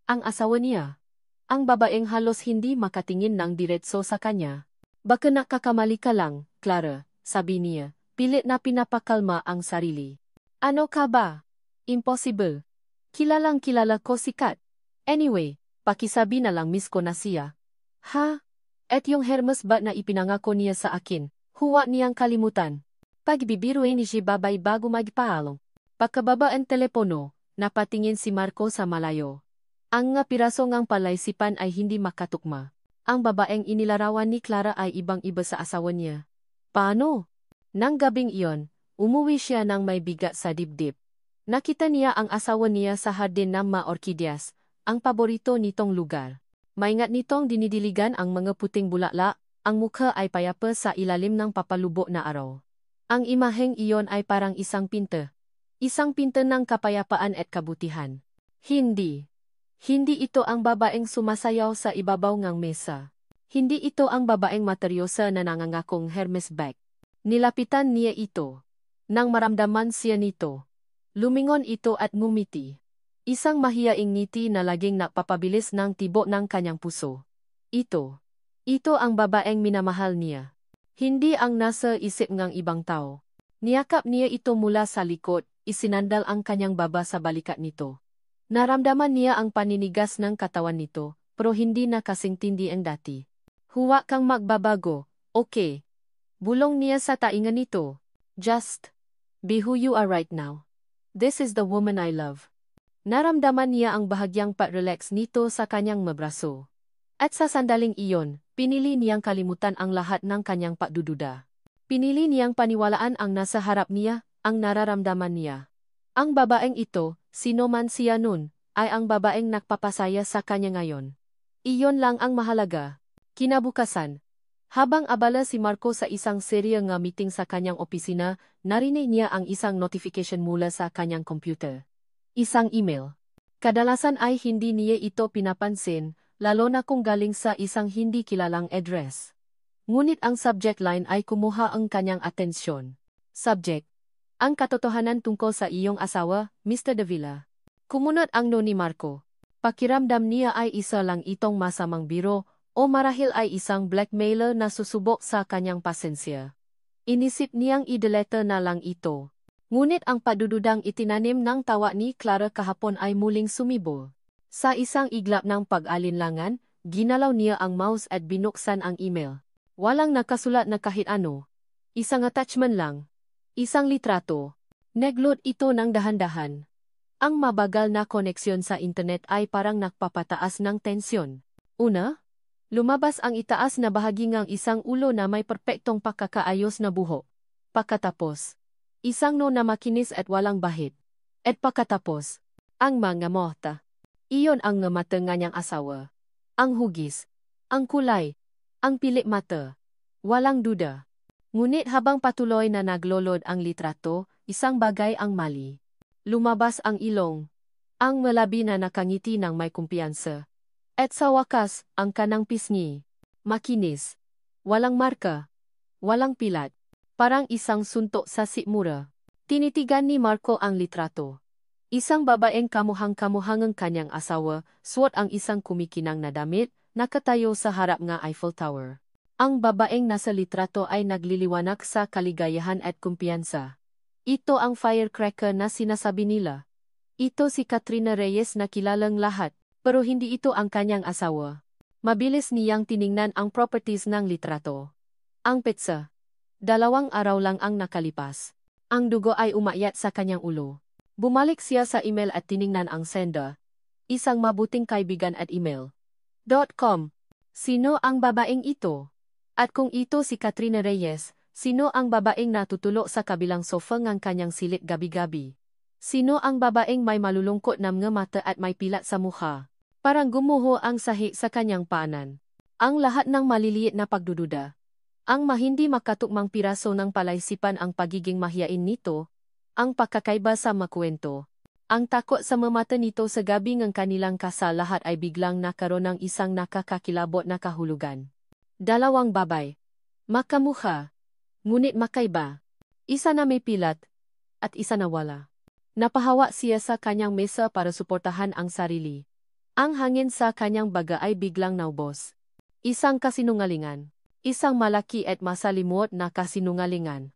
Ang asawa niya. Ang babaeng halos hindi makatingin ng diretso sa kanya. Baka nakakamali ka lang, Clara, sabi niya, pilit na pinapakalma ang sarili. Ano ka ba? Impossible. Kilalang kilala ko si Kat. Anyway, pakisabi na lang miss ko na siya. Ha? At yung Hermes ba na ipinangako niya sa akin, huwag niyang kalimutan. Pagbibiruin ni si babay bago magpaalong. Pagkababa ang telepono, napatingin si Marco sa malayo. Ang nga piraso ngang palaisipan ay hindi makatukma. Ang babaeng inilarawan ni Clara ay ibang-iba sa asawa niya. Paano? Nang gabing iyon, umuwi siya ng may bigat sa dibdib. Nakita niya ang asawa niya sa hardin ng mga orkidyas, ang paborito nitong lugar. Maingat nitong dinidiligan ang mga puting bulaklak, ang mukha ay payapa sa ilalim ng papalubo na araw. Ang imaheng iyon ay parang isang pinta. Isang pinta ng kapayapaan at kabutihan. Hindi. Hindi ito ang babaeng sumasayaw sa ibabaw ng mesa. Hindi ito ang babaeng materyosa na nangangakong Hermes bag. Nilapitan niya ito. Nang maramdaman siya nito. Lumingon ito at ngumiti. Isang mahiyaing ngiti na laging napapabilis ng tibok ng kanyang puso. Ito ang babaeng minamahal niya. Hindi ang nasa isip ng ibang tao. Niyakap niya ito mula sa likod, isinandal ang kanyang baba sa balikat nito. Naramdaman niya ang paninigas ng katawan nito, pero hindi na kasing tindi ang dati. Huwag kang magbabago, okay? Bulong niya sa taingan nito. Just be who you are right now. This is the woman I love. Naramdaman niya ang bahagyang pat-relax nito sa kanyang mabraso. At sa sandaling iyon, pinili niyang kalimutan ang lahat ng kanyang pagdududa. Pinili niyang paniwalaan ang nasa harap niya, ang nararamdaman niya. Ang babaeng ito, sino man siya nun, ay ang babaeng nagpapasaya sa kanya ngayon. Iyon lang ang mahalaga. Kinabukasan. Habang abala si Marco sa isang serye nga meeting sa kanyang opisina, narinig niya ang isang notification mula sa kanyang computer. Isang email. Kadalasan ay hindi niya ito pinapansin, lalo na kung galing sa isang hindi kilalang address. Ngunit ang subject line ay kumuha ang kanyang atensyon. Subject. Ang katotohanan tungkol sa iyong asawa, Mr. De Villa. Kumunot ang no ni Marco. Pakiramdam niya ay isa lang itong masamang biro, o marahil ay isang blackmailer na susubok sa kanyang pasensya. Inisip niyang i-delete na lang ito. Ngunit ang padududang itinanim ng tawa ni Clara kahapon ay muling sumibol. Sa isang iglap ng pag-alinlangan, ginalaw niya ang mouse at binuksan ang email. Walang nakasulat na kahit ano. Isang attachment lang. Isang litrato. Nagload ito ng dahan-dahan. Ang mabagal na koneksyon sa internet ay parang nagpapataas ng tensyon. Una, lumabas ang itaas na bahagi ng isang ulo na may perpektong pagkakaayos na buhok. Pagkatapos, isang no na makinis at walang bahid. At pagkatapos, ang mga mata. Iyon ang mata nga niyang asawa. Ang hugis, ang kulay, ang pilik mata. Walang duda. Ngunit habang patuloy na naglolod ang litrato, isang bagay ang mali. Lumabas ang ilong. Ang malabi na nakangiti ng may kumpiyansa. At sa wakas, ang kanang pisngi. Makinis. Walang marka. Walang pilat. Parang isang suntok sa sikmura. Tinitigan ni Marco ang litrato. Isang babaeng kamuhang-kamuhang ang kanyang asawa, suot ang isang kumikinang na damit, nakatayo sa harap ng Eiffel Tower. Ang babaeng nasa litrato ay nagliliwanag sa kaligayahan at kumpiyansa. Ito ang firecracker na sinasabi nila. Ito si Katrina Reyes na kilalang lahat, Pero hindi ito ang kanyang asawa. Mabilis niyang tiningnan ang properties ng litrato. Ang petsa. 2 araw lang ang nakalipas. Ang dugo ay umakyat sa kanyang ulo. Bumalik siya sa email at tiningnan ang sender. Isang mabuting kaibigan at email. .com. Sino ang babaeng ito? At kung ito si Katrina Reyes, sino ang babaeng natutulog sa kabilang sofa ng kanyang silid gabi-gabi? Sino ang babaeng may malulungkot na mga mata at may pilat sa mukha? Parang gumuho ang sahi sa kanyang paanan. Ang lahat ng maliliit na pagdududa. Ang mahindi makatukmang piraso ng palaisipan ang pagiging mahiyain nito, ang pagkakaiba sa makwento. Ang takot sa mamata nito sa gabi ng kanilang kasal lahat ay biglang nakaroon ng isang nakakakilabot na kahulugan. 2 babay. Makamukha. Ngunit makaiba. Isa na may pilat, at isa na wala. Napahawa siya sa kanyang mesa para suportahan ang sarili. Ang hangin sa kanyang baga ay biglang naubos. Isang kasinungalingan. Isang malaki at masalimuot na kasinungalingan.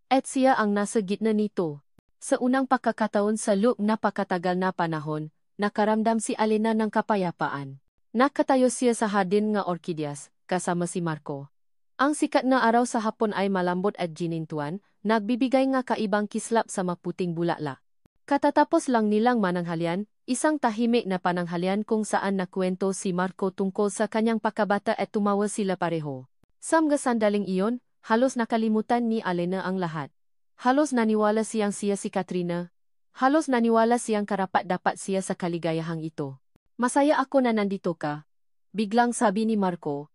At siya ang nasa gitna nito. Sa unang pagkakataon sa loob na pakatagal na panahon, nakaramdam si Alena ng kapayapaan. Nakatayo siya sa hardin ng orkidyas, kasama si Marco. Ang sikat na araw sa hapon ay malambot at ginintuan, nagbibigay nga kaibang kislap sa maputing bulaklak. Katatapos lang nilang mananghalian, isang tahimik na pananghalian kung saan nakwento si Marco tungkol sa kanyang pagkabata at tumawa sila pareho. Sa mga sandaling iyon, halos nakalimutan ni Alena ang lahat. Halos naniwala siyang siya si Katrina. Halos naniwala siyang karapat-dapat siya sa kaligayahang ito. Masaya ako na nandito ka. Biglang sabi ni Marco.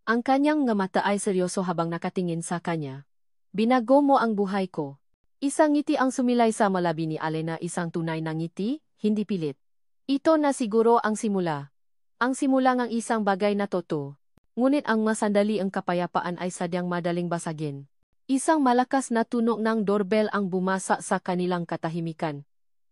Ang kanyang nga mata ay seryoso habang nakatingin sa kanya. Binago mo ang buhay ko. Isang ngiti ang sumilay sa malabi ni Alena, isang tunay na ngiti, hindi pilit. Ito na siguro ang simula. Ang simula ng isang bagay na totoo. Ngunit ang masandali ang kapayapaan ay sadyang madaling basagin. Isang malakas na tunog ng doorbell ang bumasa sa kanilang katahimikan.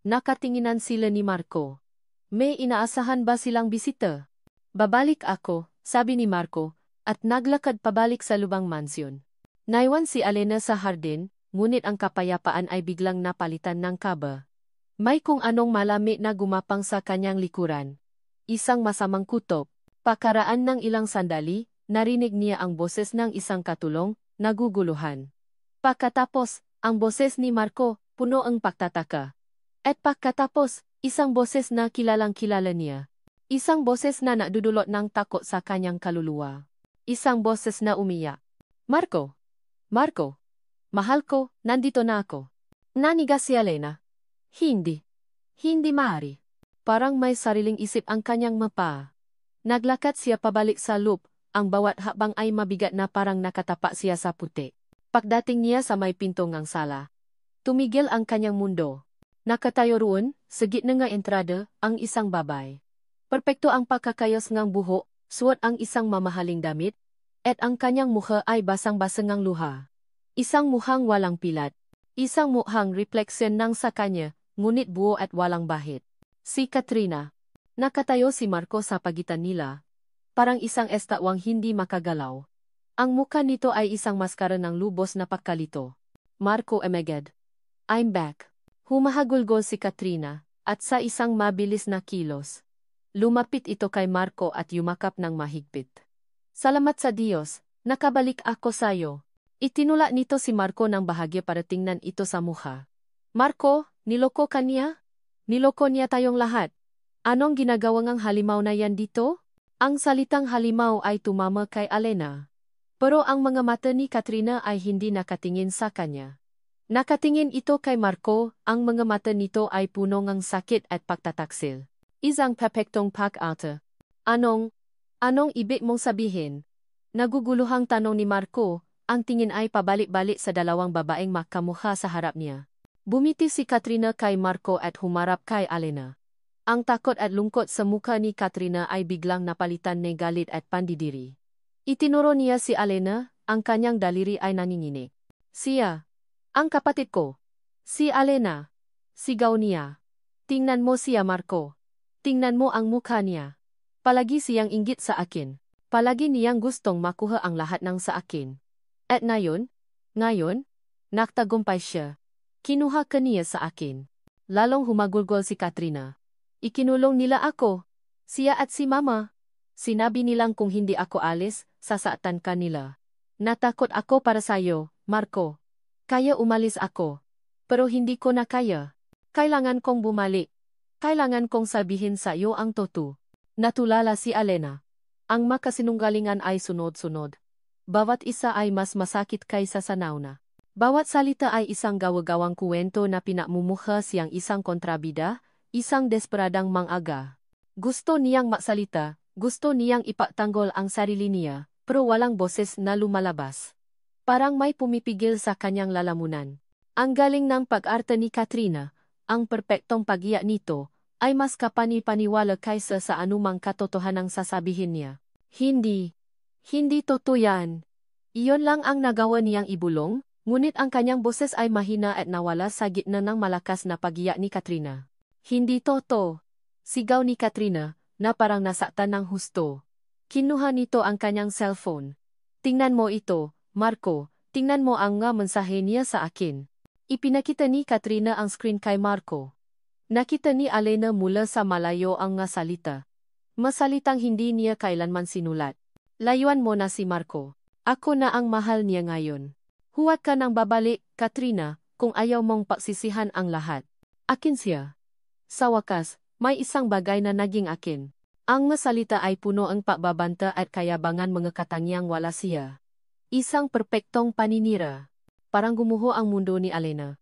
Nakatinginan sila ni Marco. May inaasahan ba silang bisita? Babalik ako, sabi ni Marco, at naglakad pabalik sa lubang mansyon. Naiwan si Alena sa hardin, ngunit ang kapayapaan ay biglang napalitan ng kaba. May kung anong malami na gumapang sa kanyang likuran. Isang masamang kutob. Pakaraan ng ilang sandali, narinig niya ang boses ng isang katulong, naguguluhan. Pagkatapos, ang boses ni Marco, puno ang pagtataka. At pagkatapos, isang boses na kilalang-kilala niya. Isang boses na nadudulot ng takot sa kanyang kaluluwa. Isang boses na umiyak. Marco! Marco! Mahal ko, nandito na ako. Nanigas si Alena. Hindi. Hindi maaari. Parang may sariling isip ang kanyang mapa. Naglakad siya pabalik sa loop, ang bawat habang ay mabigat na parang nakatapa siya sa puti. Pagdating niya sa may pinto ng sala, tumigil ang kanyang mundo. Nakatayo roon, sa gitna ng entrada, ang isang babay. Perpekto ang pagkakayos ng buhok, suot ang isang mamahaling damit, at ang kanyang mukha ay basang-basang ng luha. Isang mukhang walang pilat. Isang mukhang refleksyon ng sa kanya, ngunit buo at walang bahid. Si Katrina. Nakatayo si Marco sa pagitan nila. Parang isang estatwang hindi makagalaw. Ang mukha nito ay isang maskara ng lubos na pagkalito. Marco, oh my God. I'm back. Humahagulgol si Katrina, at sa isang mabilis na kilos. Lumapit ito kay Marco at yumakap ng mahigpit. Salamat sa Diyos, nakabalik ako sa'yo. Itinula nito si Marco ng bahagya para tingnan ito sa mukha. Marco, niloko ka niya? Niloko niya tayong lahat. Anong ginagawa ng halimaw na yan dito? Ang salitang halimaw ay tumama kay Alena. Pero ang mga mata ni Katrina ay hindi nakatingin sa kanya. Nakatingin ito kay Marco, ang mga mata nito ay puno ng sakit at pagtataksil. Isang pepektong pag-ata. Anong ibig mong sabihin? Naguguluhang tanong ni Marco. Ang tingin ay pabalik-balik sa 2 babaeng makamukha sa harap niya. Bumiti si Katrina kay Marco at humarap kay Alena. Ang takot at lungkot sa mukha ni Katrina ay biglang napalitan ng galit at pandidiri. Itinuro niya si Alena, ang kanyang daliri ay nanginginig. Siya, ang kapatid ko. Si Alena. Sigaw niya. Tingnan mo siya, Marco. Tingnan mo ang mukha niya. Palagi siyang inggit sa akin. Palagi niyang gustong makuha ang lahat ng sa akin. At ngayon, naktagumpay siya. Kinuha ka niya sa akin. Lalong humagulgol si Katrina. Ikinulong nila ako. Siya at si Mama. Sinabi nilang kung hindi ako alis, sasaktan ka nila. Natakot ako para sayo, Marco. Kaya umalis ako. Pero hindi ko na kaya. Kailangan kong bumalik. Kailangan kong sabihin sa iyo ang totoo. Natulala si Alena. Ang makasinunggalingan ay sunod-sunod. Bawat isa ay mas masakit kaysa sa nauna. Bawat salita ay isang gawa-gawang kuwento na pinamumukha siyang isang kontrabida, isang desperadang mang-aga. Gusto niyang magsalita, gusto niyang ipagtanggol ang sarili niya, pero walang boses na lumalabas. Parang may pumipigil sa kanyang lalamunan. Ang galing ng pag-arte ni Katrina, ang perpektong pag-iyak nito, ay mas kapani-paniwala kaysa sa anumang katotohanang sasabihin niya. Hindi totoo yan. Iyon lang ang nagawa niyang ibulong, ngunit ang kanyang boses ay mahina at nawala sa gitna ng malakas na pag-iyak ni Katrina. Hindi totoo. Sigaw ni Katrina, na parang nasaktan ng husto. Kinuha nito ang kanyang cellphone. Tingnan mo ito, Marco, tingnan mo ang nga mensahe niya sa akin. Ipinakita ni Katrina ang screen kay Marco. Nakita ni Alena mula sa malayo ang nga salita. Masalitang hindi niya kailanman sinulat. Layuan mo na si Marco. Ako na ang mahal niya ngayon. Huwag ka nang babalik, Katrina, kung ayaw mong pagsisihan ang lahat. Akin siya. Sa wakas, may isang bagay na naging akin. Ang nga salita ay puno ang pagbabanta at kayabangan mga katangiang wala siya. Isang perpektong paninira. Parang gumuho ang mundo ni Alena.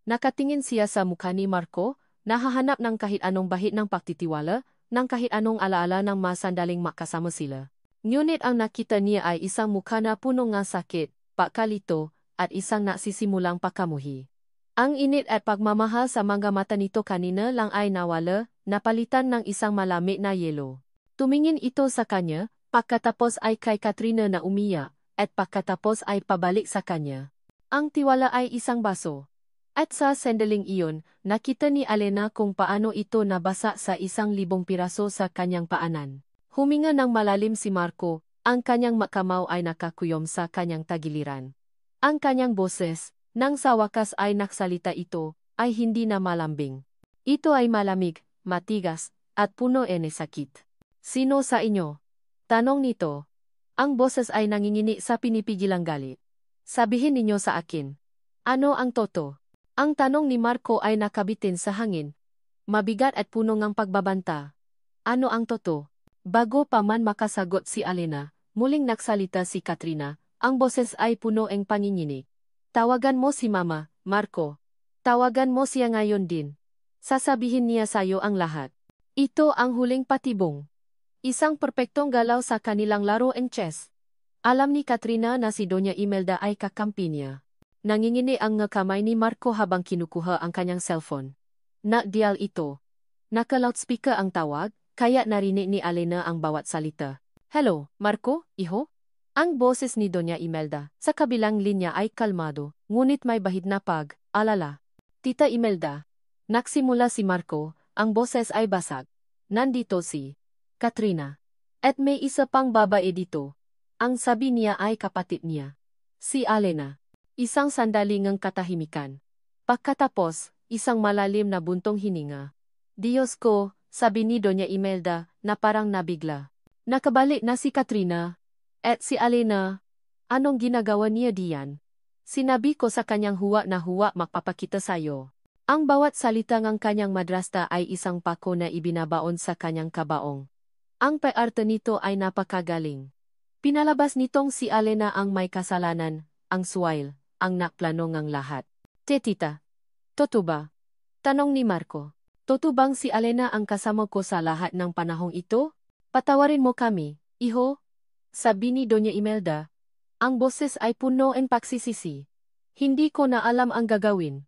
Nakatingin siya sa mukha ni Marco, nahahanap ng kahit anong bahid ng pagtitiwala, ng kahit anong alaala ng masandaling makasama sila. Ngunit ang nakita niya ay isang mukha na puno ng sakit, pagkalito, at isang nagsisimulang pagkamuhi. Ang init at pagmamahal sa mga mata nito kanina lang ay nawala, napalitan ng isang malamig na yelo. Tumingin ito sa kanya, pagkatapos ay kay Katrina na umiyak, at pagkatapos ay pabalik sa kanya. Ang tiwala ay isang baso. At sa sandaling iyon, nakita ni Alena kung paano ito nabasa sa 1,000 piraso sa kanyang paanan. Huminga ng malalim si Marco, ang kanyang makamaw ay nakakuyom sa kanyang tagiliran. Ang kanyang boses, nang sa wakas ay naksalita ito, ay hindi na malambing. Ito ay malamig, matigas, at puno ng sakit. Sino sa inyo? Tanong nito. Ang boses ay nangingini sa pinipigilang galit. Sabihin ninyo sa akin. Ano ang totoo? Ang tanong ni Marco ay nakabitin sa hangin. Mabigat at puno ng pagbabanta. Ano ang totoo? Bago pa man makasagot si Alena, muling nagsalita si Katrina, ang boses ay puno ng panginginig. Tawagan mo si Mama, Marco. Tawagan mo siya ngayon din. Sasabihin niya sayo ang lahat. Ito ang huling patibong. Isang perpektong galaw sa kanilang laro ng chess. Alam ni Katrina na si Doña Imelda ay kakampi niya. Nangingini ang nga kamay ni Marco habang kinukuha ang kanyang cellphone. Nagdial ito. Naka-loudspeaker ang tawag, kaya narinig ni Alena ang bawat salita. Hello, Marco, iho? Ang boses ni Doña Imelda sa kabilang linya ay kalmado, ngunit may bahid na pag-alala. Tita Imelda. Nagsimula si Marco, ang boses ay basag. Nandito si Katrina. At may isa pang babae dito. Ang sabi niya ay kapatid niya. Si Alena. Isang sandali ngang katahimikan. Pagkatapos, isang malalim na buntong hininga. Diyos ko, sabi ni Doña Imelda, na parang nabigla. Nakabalik na si Katrina. At si Alena, anong ginagawa niya diyan? Sinabi ko sa kanyang huwa na huwa magpapakita sayo. Ang bawat salita ng kanyang madrasta ay isang pako na ibinabaon sa kanyang kabaong. Ang pag-arte nito ay napakagaling. Pinalabas nitong si Alena ang may kasalanan, ang suwail, ang nakplano ng lahat. Tita, totoo ba? Tanong ni Marco. Totoo bang si Alena ang kasama ko sa lahat ng panahong ito? Patawarin mo kami, iho? Sabi ni Doña Imelda. Ang boses ay puno ng pagsisisi. Hindi ko na alam ang gagawin.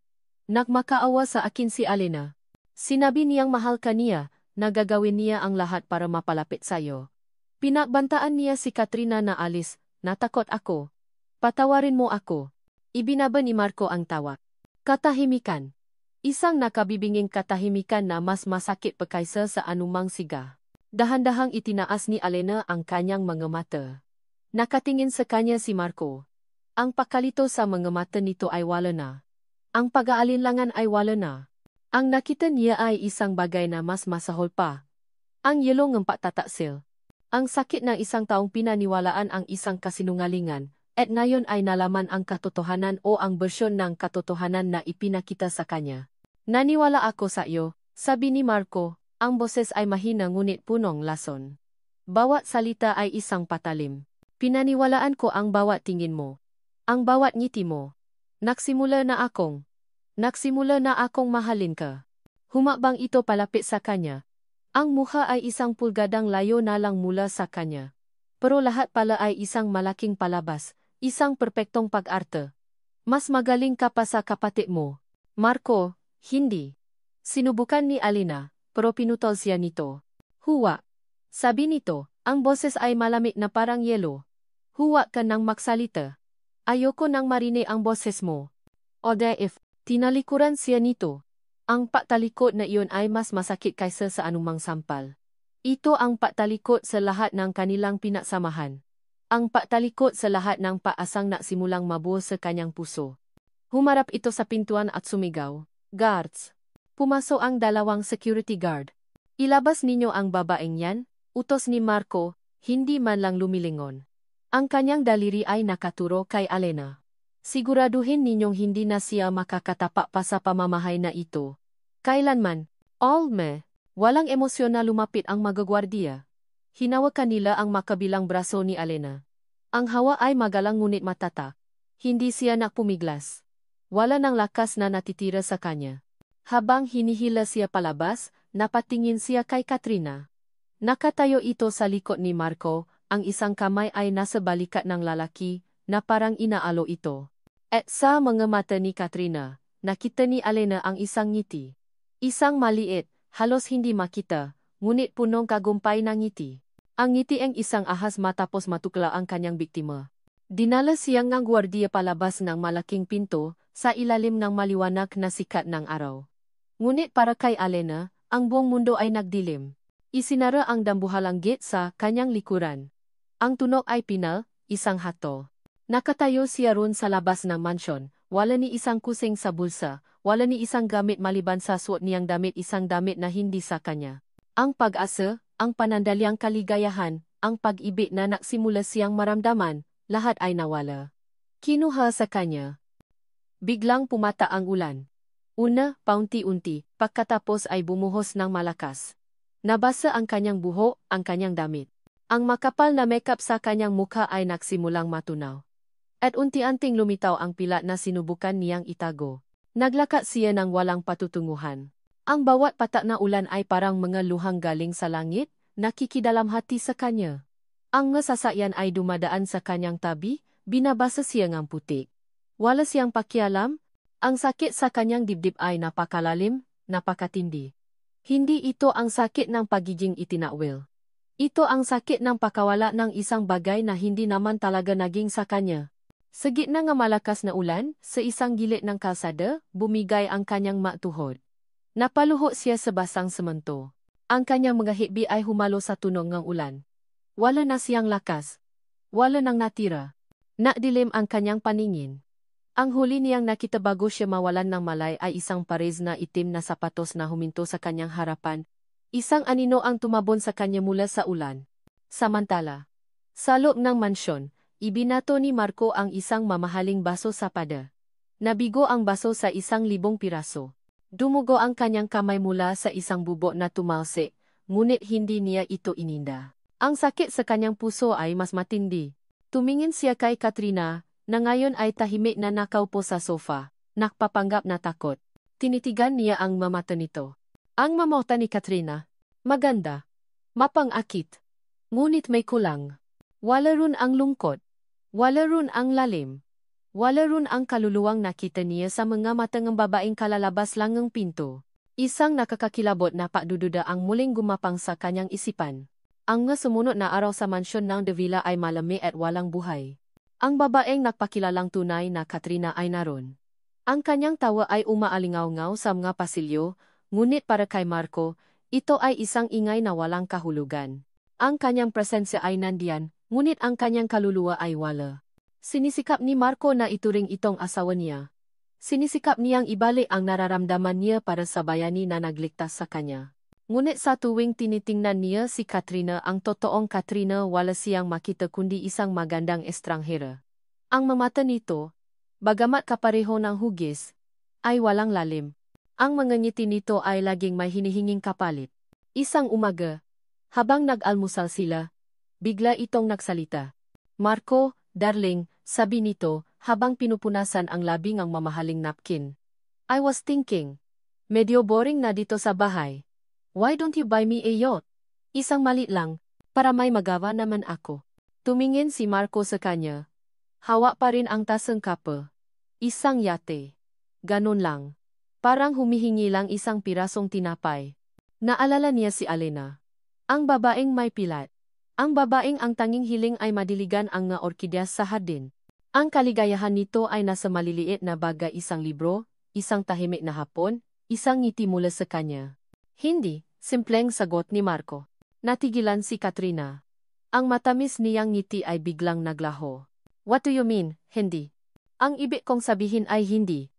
Nagmakaawa sa akin si Alena. Sinabi niyang mahal ka niya, na gagawin niya ang lahat para mapalapit sayo. Pinagbantaan niya si Katrina na alis, natakot ako. Patawarin mo ako. Ibinaba ni Marco ang tawag. Katahimikan. Isang nakabibinging katahimikan na mas masakit pa kaysa sa anumang siga. Dahan-dahang itinaas ni Alena ang kanyang mga mata. Nakatingin sa kanya si Marco. Ang pakalito sa mga mata nito ay wala na. Ang pag-aalinlangan ay wala na. Ang nakita niya ay isang bagay na mas masahol pa. Ang yelo ngempak tataksil. Ang sakit ng isang taong pinaniwalaan ang isang kasinungalingan, at ngayon ay nalaman ang katotohanan o ang bersyon ng katotohanan na ipinakita sa kanya. Naniwala ako sa iyo, sabi ni Marco, ang boses ay mahina ngunit punong lason. Bawat salita ay isang patalim. Pinaniwalaan ko ang bawat tingin mo. Ang bawat ngiti mo. Nagsimula na akong mahalin ka. Humakbang ito palapit sa kanya. Ang mukha ay isang pulgadang layo na lang mula sa kanya. Pero lahat pala ay isang malaking palabas, isang perpektong pag-arte. Mas magaling ka pa sa kapatid mo. Marco, hindi. Sinubukan ni Alina, pero pinutol siya nito. Huwag. Sabi nito, ang boses ay malamig na parang yelo. Huwag ka nang magsalita. Ayoko nang marinig ang boses mo. Odaif, tinalikuran siya nito. Ang pagtalikod na iyon ay mas masakit kaysa sa anumang sampal. Ito ang pagtalikod sa lahat ng kanilang pinagsamahan. Ang pagtalikod sa lahat ng paasang nagsimulang mabuo sa kanyang puso. Humarap ito sa pintuan at sumigaw, "Guards!" Pumasok ang dalawang security guard. "Ilabas ninyo ang babaeng yan," utos ni Marco, hindi man lang lumilingon. Ang kanyang daliri ay nakaturo kay Alena. "Siguraduhin ninyong hindi na siya makakatapak pa sa pamamahay na ito. Kailanman, Olme." Walang emosyon na lumapit ang magagwardiya. Hinawakan nila ang makabilang braso ni Alena. Ang hawa ay magalang ngunit matatak. Hindi siya nakpumiglas. Wala nang lakas na natitira sa kanya. Habang hinihila siya palabas, napatingin siya kay Katrina. Nakatayo ito sa likod ni Marco, ang isang kamay ay nasa balikat ng lalaki, na parang inaalo ito. At sa mga mata ni Katrina, nakita ni Alena ang isang ngiti. Isang maliit, halos hindi makita, ngunit punong kagumpay ng ngiti. Ang ngiti ang isang ahas matapos matukla ang kanyang biktima. Dinala siyang ng gwardiya palabas ng malaking pinto, sa ilalim ng maliwanag na sikat ng araw. Ngunit para kay Alena, ang buong mundo ay nagdilim. Isinara ang dambuhalang gate sa kanyang likuran. Ang tunog ay pinal, isang hatol. Nakatayo siya roon sa labas ng mansyon, wala ni isang kusing sa bulsa, wala ni isang gamit maliban sa suot niyang damit, isang damit na hindi sa kanya. Ang pag-asa, ang panandaliang kaligayahan, ang pag-ibig na nagsimula siyang maramdaman, lahat ay nawala. Kinuha sa kanya. Biglang pumata ang ulan. Una, paunti-unti, pagkatapos ay bumuhos ng malakas. Nabasa ang kanyang buhok, ang kanyang damit. Ang makapal na makeup sa kanyang mukha ay nagsimulang matunaw. At unti-unting lumitaw ang pilat na sinubukan niyang itago. Naglakad siya ng walang patutunguhan. Ang bawat patak na ulan ay parang mga luhang galing sa langit, nakikidalam hati sa kanya. Ang nasasakyan ay dumadaan sa kanyang tabi, binabasa siya ng putik. Wala siyang pakialam, ang sakit sa kanyang dibdib ay napakalalim, napakatindi. Hindi ito ang sakit ng pagiging itinakwil. Ito ang sakit ng pakawala ng isang bagay na hindi naman talaga naging sa kanya. Sa gitna ng malakas na ulan, sa isang gilid ng kalsada, bumigay ang kanyang matuhod. Napaluho siya sa basang semento. Ang kanyang mga hikbi ay humalo sa tunog ng ulan. Wala na siyang lakas. Wala nang natira. Nakdilim ang kanyang paningin. Ang huli niyang nakita bago siya mawalan ng malay ay isang pares na itim na sapatos na huminto sa kanyang harapan. Isang anino ang tumabon sa kanya mula sa ulan. Samantala, sa loob ng mansyon, ibinato ni Marco ang isang mamahaling baso sa pada. Nabigo ang baso sa 1,000 piraso. Dumugo ang kanyang kamay mula sa isang bubok na tumalsik, ngunit hindi niya ito ininda. Ang sakit sa kanyang puso ay mas matindi. Tumingin siya kay Katrina, na ngayon ay tahimik na nakaupo sa sofa, nakpapanggap na takot. Tinitigan niya ang mamata nito. Ang mamata ni Katrina, maganda, mapang-akit, ngunit may kulang. Wala ron ang lungkot. Wala ron ang lalim. Wala ron ang kaluluwang nakita niya sa mga mata ng babaeng kalalabas lang ng pinto. Isang nakakakilabot na pagdududa ang muling gumapang sa kanyang isipan. Ang nga sumunod na araw sa mansyon ng De Villa ay malamig at walang buhay. Ang babaeng nagpakilalang tunay na Katrina ay naroon. Ang kanyang tawa ay umaalingaw-ngaw sa mga pasilyo, ngunit para kay Marco, ito ay isang ingay na walang kahulugan. Ang kanyang presensya ay nandiyan, ngunit ang kanyang kaluluwa ay wala. Sinisikap ni Marco na ituring itong asawa niya. Sinisikap niyang ibalik ang nararamdaman niya para sa bayani na nagligtas sa kanya. Ngunit sa tuwing tinitingnan niya si Katrina, ang totoong Katrina, wala siyang makita kundi isang magandang estranghera. Ang mamata nito, bagamat kapareho ng hugis, ay walang lalim. Ang mga ngiti nito ay laging may hinihinging kapalit. Isang umaga, habang nag-almusal sila, bigla itong nagsalita. "Marco, darling," sabi nito, habang pinupunasan ang labing ang mamahaling napkin. "I was thinking, medyo boring na dito sa bahay. Why don't you buy me a yacht? Isang maliit lang, para may magawa naman ako." Tumingin si Marco sa kanya. Hawak pa rin ang tasang kape. Isang yate. Ganun lang. Parang humihingi lang isang pirasong tinapay. Naalala niya si Alena. Ang babaeng may pilat. Ang babaeng ang tanging hiling ay madiligan ang nga orkidyas sa hardin. Ang kaligayahan nito ay nasa maliliit na bagay, isang libro, isang tahimik na hapon, isang ngiti mula sa kanya. "Hindi," simpleng sagot ni Marco. Natigilan si Katrina. Ang matamis niyang ngiti ay biglang naglaho. "What do you mean, hindi?" "Ang ibig kong sabihin ay hindi.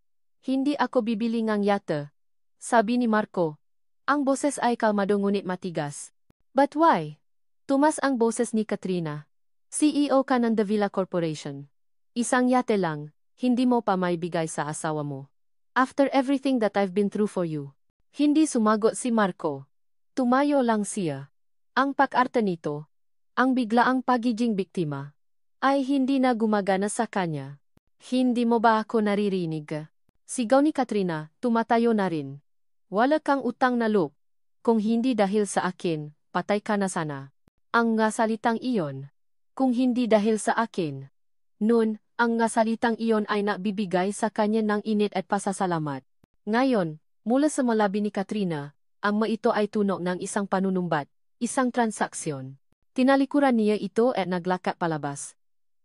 Hindi ako bibili ng yate," sabi ni Marco. Ang boses ay kalmado ngunit matigas. "But why?" Tumas ang boses ni Katrina. "CEO ka ng The Villa Corporation. Isang yate lang, hindi mo pa maibigay sa asawa mo. After everything that I've been through for you." Hindi sumagot si Marco. Tumayo lang siya. Ang pag-arte nito, ang biglaang pagiging biktima, ay hindi na gumagana sa kanya. "Hindi mo ba ako naririnig?" Sigaw ni Katrina, tumatayo na rin. "Wala kang utang na loob. Kung hindi dahil sa akin, patay ka na sana." Ang nga salitang iyon. Kung hindi dahil sa akin. Noon, ang nga salitang iyon ay nabibigay sa kanya ng init at pasasalamat. Ngayon, mula sa malabi ni Katrina, ang ito ay tunog ng isang panunumbat, isang transaksyon. Tinalikuran niya ito at naglakad palabas.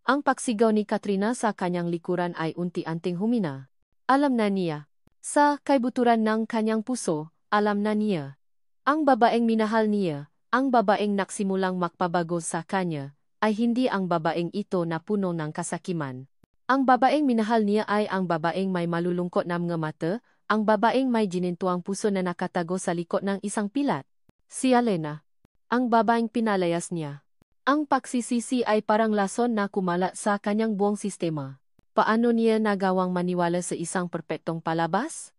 Ang pagsigaw ni Katrina sa kanyang likuran ay unti-unting humina. Alam na niya. Sa kaibuturan ng kanyang puso, alam na niya. Ang babaeng minahal niya, ang babaeng nagsimulang magpabago sa kanya, ay hindi ang babaeng ito na puno ng kasakiman. Ang babaeng minahal niya ay ang babaeng may malulungkot na mga mata, ang babaeng may ginintuang puso na nakatago sa likod ng isang pilat. Si Alena. Ang babaeng pinalayas niya. Ang pagsisisi ay parang lason na kumalat sa kanyang buong sistema. Paano niya nagawang maniwala sa isang perpektong palabas?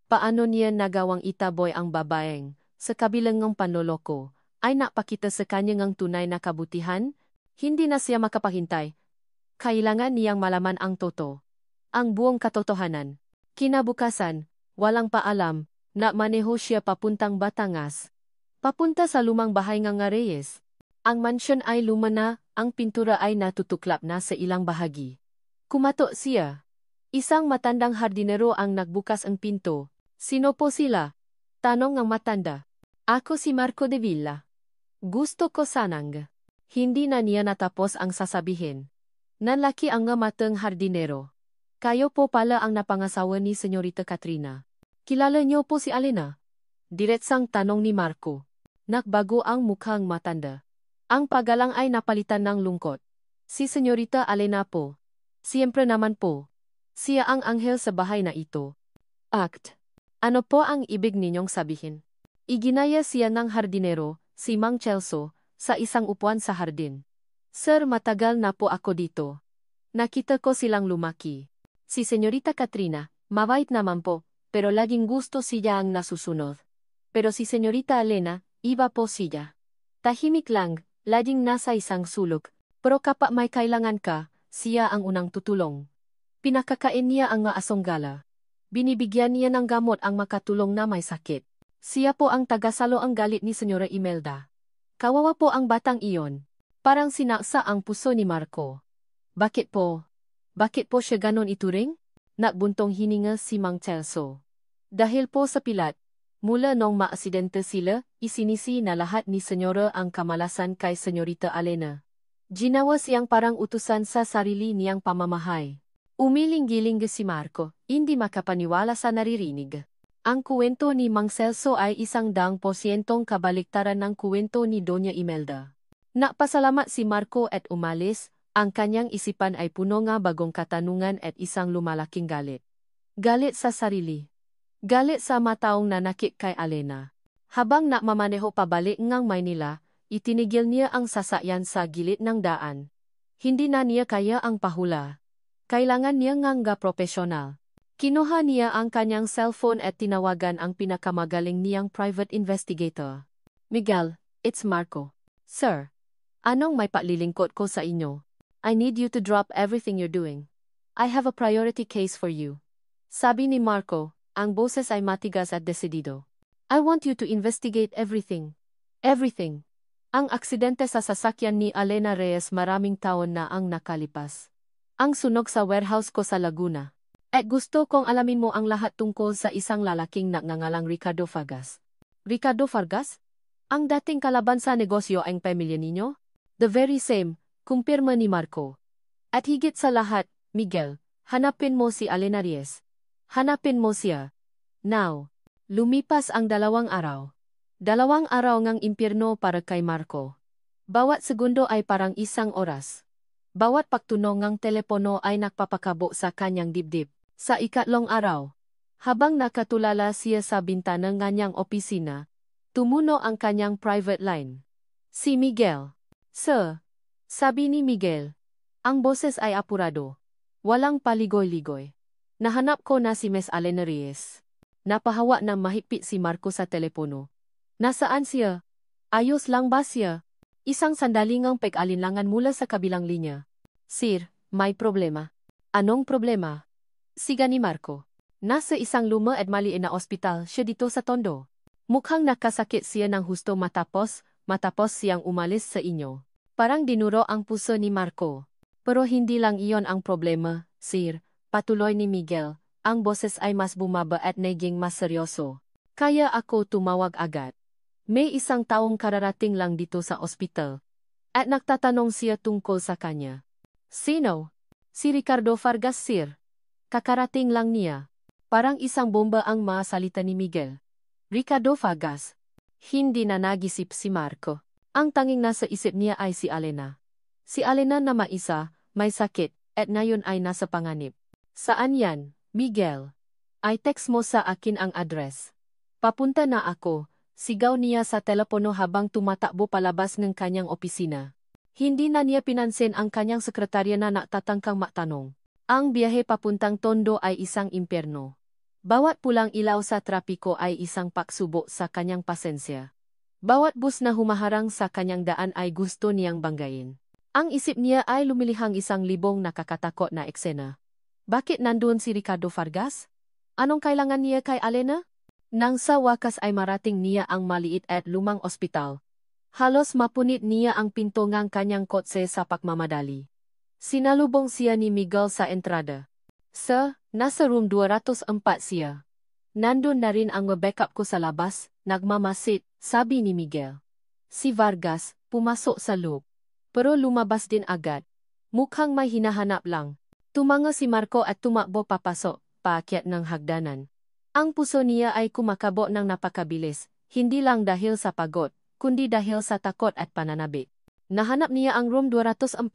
Paano niya nagawang itaboy ang babaeng, sa kabilang ng panloloko, ay napakita sa kanyang tunay na kabutihan? Hindi na siya makapahintay. Kailangan niyang malaman ang totoo. Ang buong katotohanan. Kinabukasan, walang paalam, maneho siya papuntang Batangas. Papunta sa lumang bahay ng Reyes. Ang mansyon ay luma na, ang pintura ay natutuklap na sa ilang bahagi. Kumato siya. Isang matandang hardinero ang nagbukas ang pinto. "Sino po sila?" tanong ng matanda. "Ako si Marco de Villa. Gusto ko sanang." Hindi na niya natapos ang sasabihin. Nanlaki ang matang hardinero. "Kayo po pala ang napangasawa ni Senyorita Katrina. Kilala niyo po si Alena?" Diretsang tanong ni Marco. Nagbago ang mukhang matanda. Ang paggalang ay napalitan ng lungkot. "Si Senyorita Alena po. Siyempre naman po. Siya ang anghel sa bahay na ito." Act. Ano po ang ibig ninyong sabihin? Iginaya siya ng hardinero, si Mang Celso, sa isang upuan sa hardin. "Sir, matagal na po ako dito. Nakita ko silang lumaki. Si Senyorita Katrina, mabait naman po, pero laging gusto siya ang nasusunod. Pero si Senyorita Alena, iba po siya. Tahimik lang, laging nasa isang sulok, pero kapag may kailangan ka, siya ang unang tutulong. Pinakakain niya ang asong gala. Binibigyan niya ng gamot ang makatulong na may sakit. Siya po ang tagasalo ang galit ni Senyora Imelda." Kawawa po ang batang iyon. Parang sinaksa ang puso ni Marco. Bakit po? Bakit po siya ganon ituring?" Nagbuntong hininga si Mang Celso. "Dahil po sa pilat. Mula nung maasidente sila, isinisi na lahat ni Senyora ang kamalasan kay Senyorita Alena. Ginawa siyang parang utusan sa sarili niyang pamamahay." Umiling-giling si Marco, hindi makapaniwala sa naririnig. Ang kuwento ni Mang Celso ay 100% kabaliktaran ng kuwento ni Doña Imelda. Napasalamat si Marco at umalis, ang kanyang isipan ay puno ng bagong katanungan at isang lumalaking galit. Galit sa sarili. Galit sa mataong nanakit kay Alena. Habang nakmamaneho pabalik ngang Maynila, itinigil niya ang sasakyan sa gilid ng daan. Hindi na niya kaya ang pahula. Kailangan niya ngang profesional. Kinuha niya ang kanyang cellphone at tinawagan ang pinakamagaling niyang private investigator. Miguel, it's Marco. Sir, anong may paglilingkod ko sa inyo? I need you to drop everything you're doing. I have a priority case for you. Sabi ni Marco, ang boses ay matigas at desidido. I want you to investigate everything. Everything. Ang aksidente sa sasakyan ni Alena Reyes maraming taon na ang nakalipas. Ang sunog sa warehouse ko sa Laguna. At gusto kong alamin mo ang lahat tungkol sa isang lalaking nagngangalang Ricardo Vargas. Ricardo Vargas? Ang dating kalaban sa negosyo ang pamilya ninyo? The very same, kumpirma ni Marco. At higit sa lahat, Miguel, hanapin mo si Alena Reyes. Hanapin mo siya. Now. Lumipas ang 2 araw. 2 araw ngang impyerno para kay Marco. Bawat segundo ay parang 1 oras. Bawat pagtunog ng telepono ay nagpapakabo sa kanyang dibdib. Sa ikatlong araw, habang nakatulala siya sa bintana ng kanyang opisina, tumuno ang kanyang private line. Si Miguel. Sir, sabi ni Miguel. Ang boses ay apurado. Walang paligoy-ligoy. Nahanap ko na si Miss Alena Reyes. Napahawa na mahigpit si Marco sa telepono. Nasaan siya? Ayos lang ba siya? Isang sandali ngang pag-alinlangan mula sa kabilang linya. Sir, may problema. Anong problema? Siga ni Marco. Nasa isang luma at maliit na ospital siya dito sa Tondo. Mukhang nakasakit siya ng husto matapos siyang umalis sa inyo. Parang dinuro ang puso ni Marco. Pero hindi lang iyon ang problema, sir, patuloy ni Miguel. Ang boses ay mas bumaba at naging mas seryoso. Kaya ako tumawag agad. May isang taong kararating lang dito sa ospital. At nagtatanong siya tungkol sa kanya. Sino? Si Ricardo Vargas, sir. Kakarating lang niya. Parang isang bomba ang mga salita ni Miguel. Ricardo Vargas. Hindi na nagisip si Marco. Ang tanging nasa isip niya ay si Alena. Si Alena na maisa, may sakit, at ngayon ay nasa panganib. Saan yan, Miguel? Ay text mo sa akin ang address. Papunta na ako, sigaw niya sa telepono habang tumatakbo palabas ng kanyang opisina. Hindi na niya pinansin ang kanyang sekretarya na nagtatangkang matanong. Ang biyahe papuntang Tondo ay isang impyerno. Bawat pulang ilaw sa trapiko ay isang pagsubok sa kanyang pasensya. Bawat bus na humaharang sa kanyang daan ay gusto niyang banggain. Ang isip niya ay lumilihang 1,000 nakakatakot na eksena. Bakit nandun si Ricardo Vargas? Anong kailangan niya kay Alena? Nang sa wakas ay marating niya ang maliit at lumang ospital. Halos mapunit niya ang pinto ng kanyang kotse sa pagmamadali. Sinalubong siya ni Miguel sa entrada. Sir, nasa room 204 siya. Nandun na rin ang backup ko sa labas, nagmamasid, sabi ni Miguel. Si Vargas, pumasok sa loob. Pero lumabas din agad. Mukhang may hinahanap lang. Tumanga si Marco at tumakbo papasok, paakyat ng hagdanan. Ang puso niya ay kumakabo ng napakabilis, hindi lang dahil sa pagod, kundi dahil sa takot at pananabik. Nahanap niya ang room 204.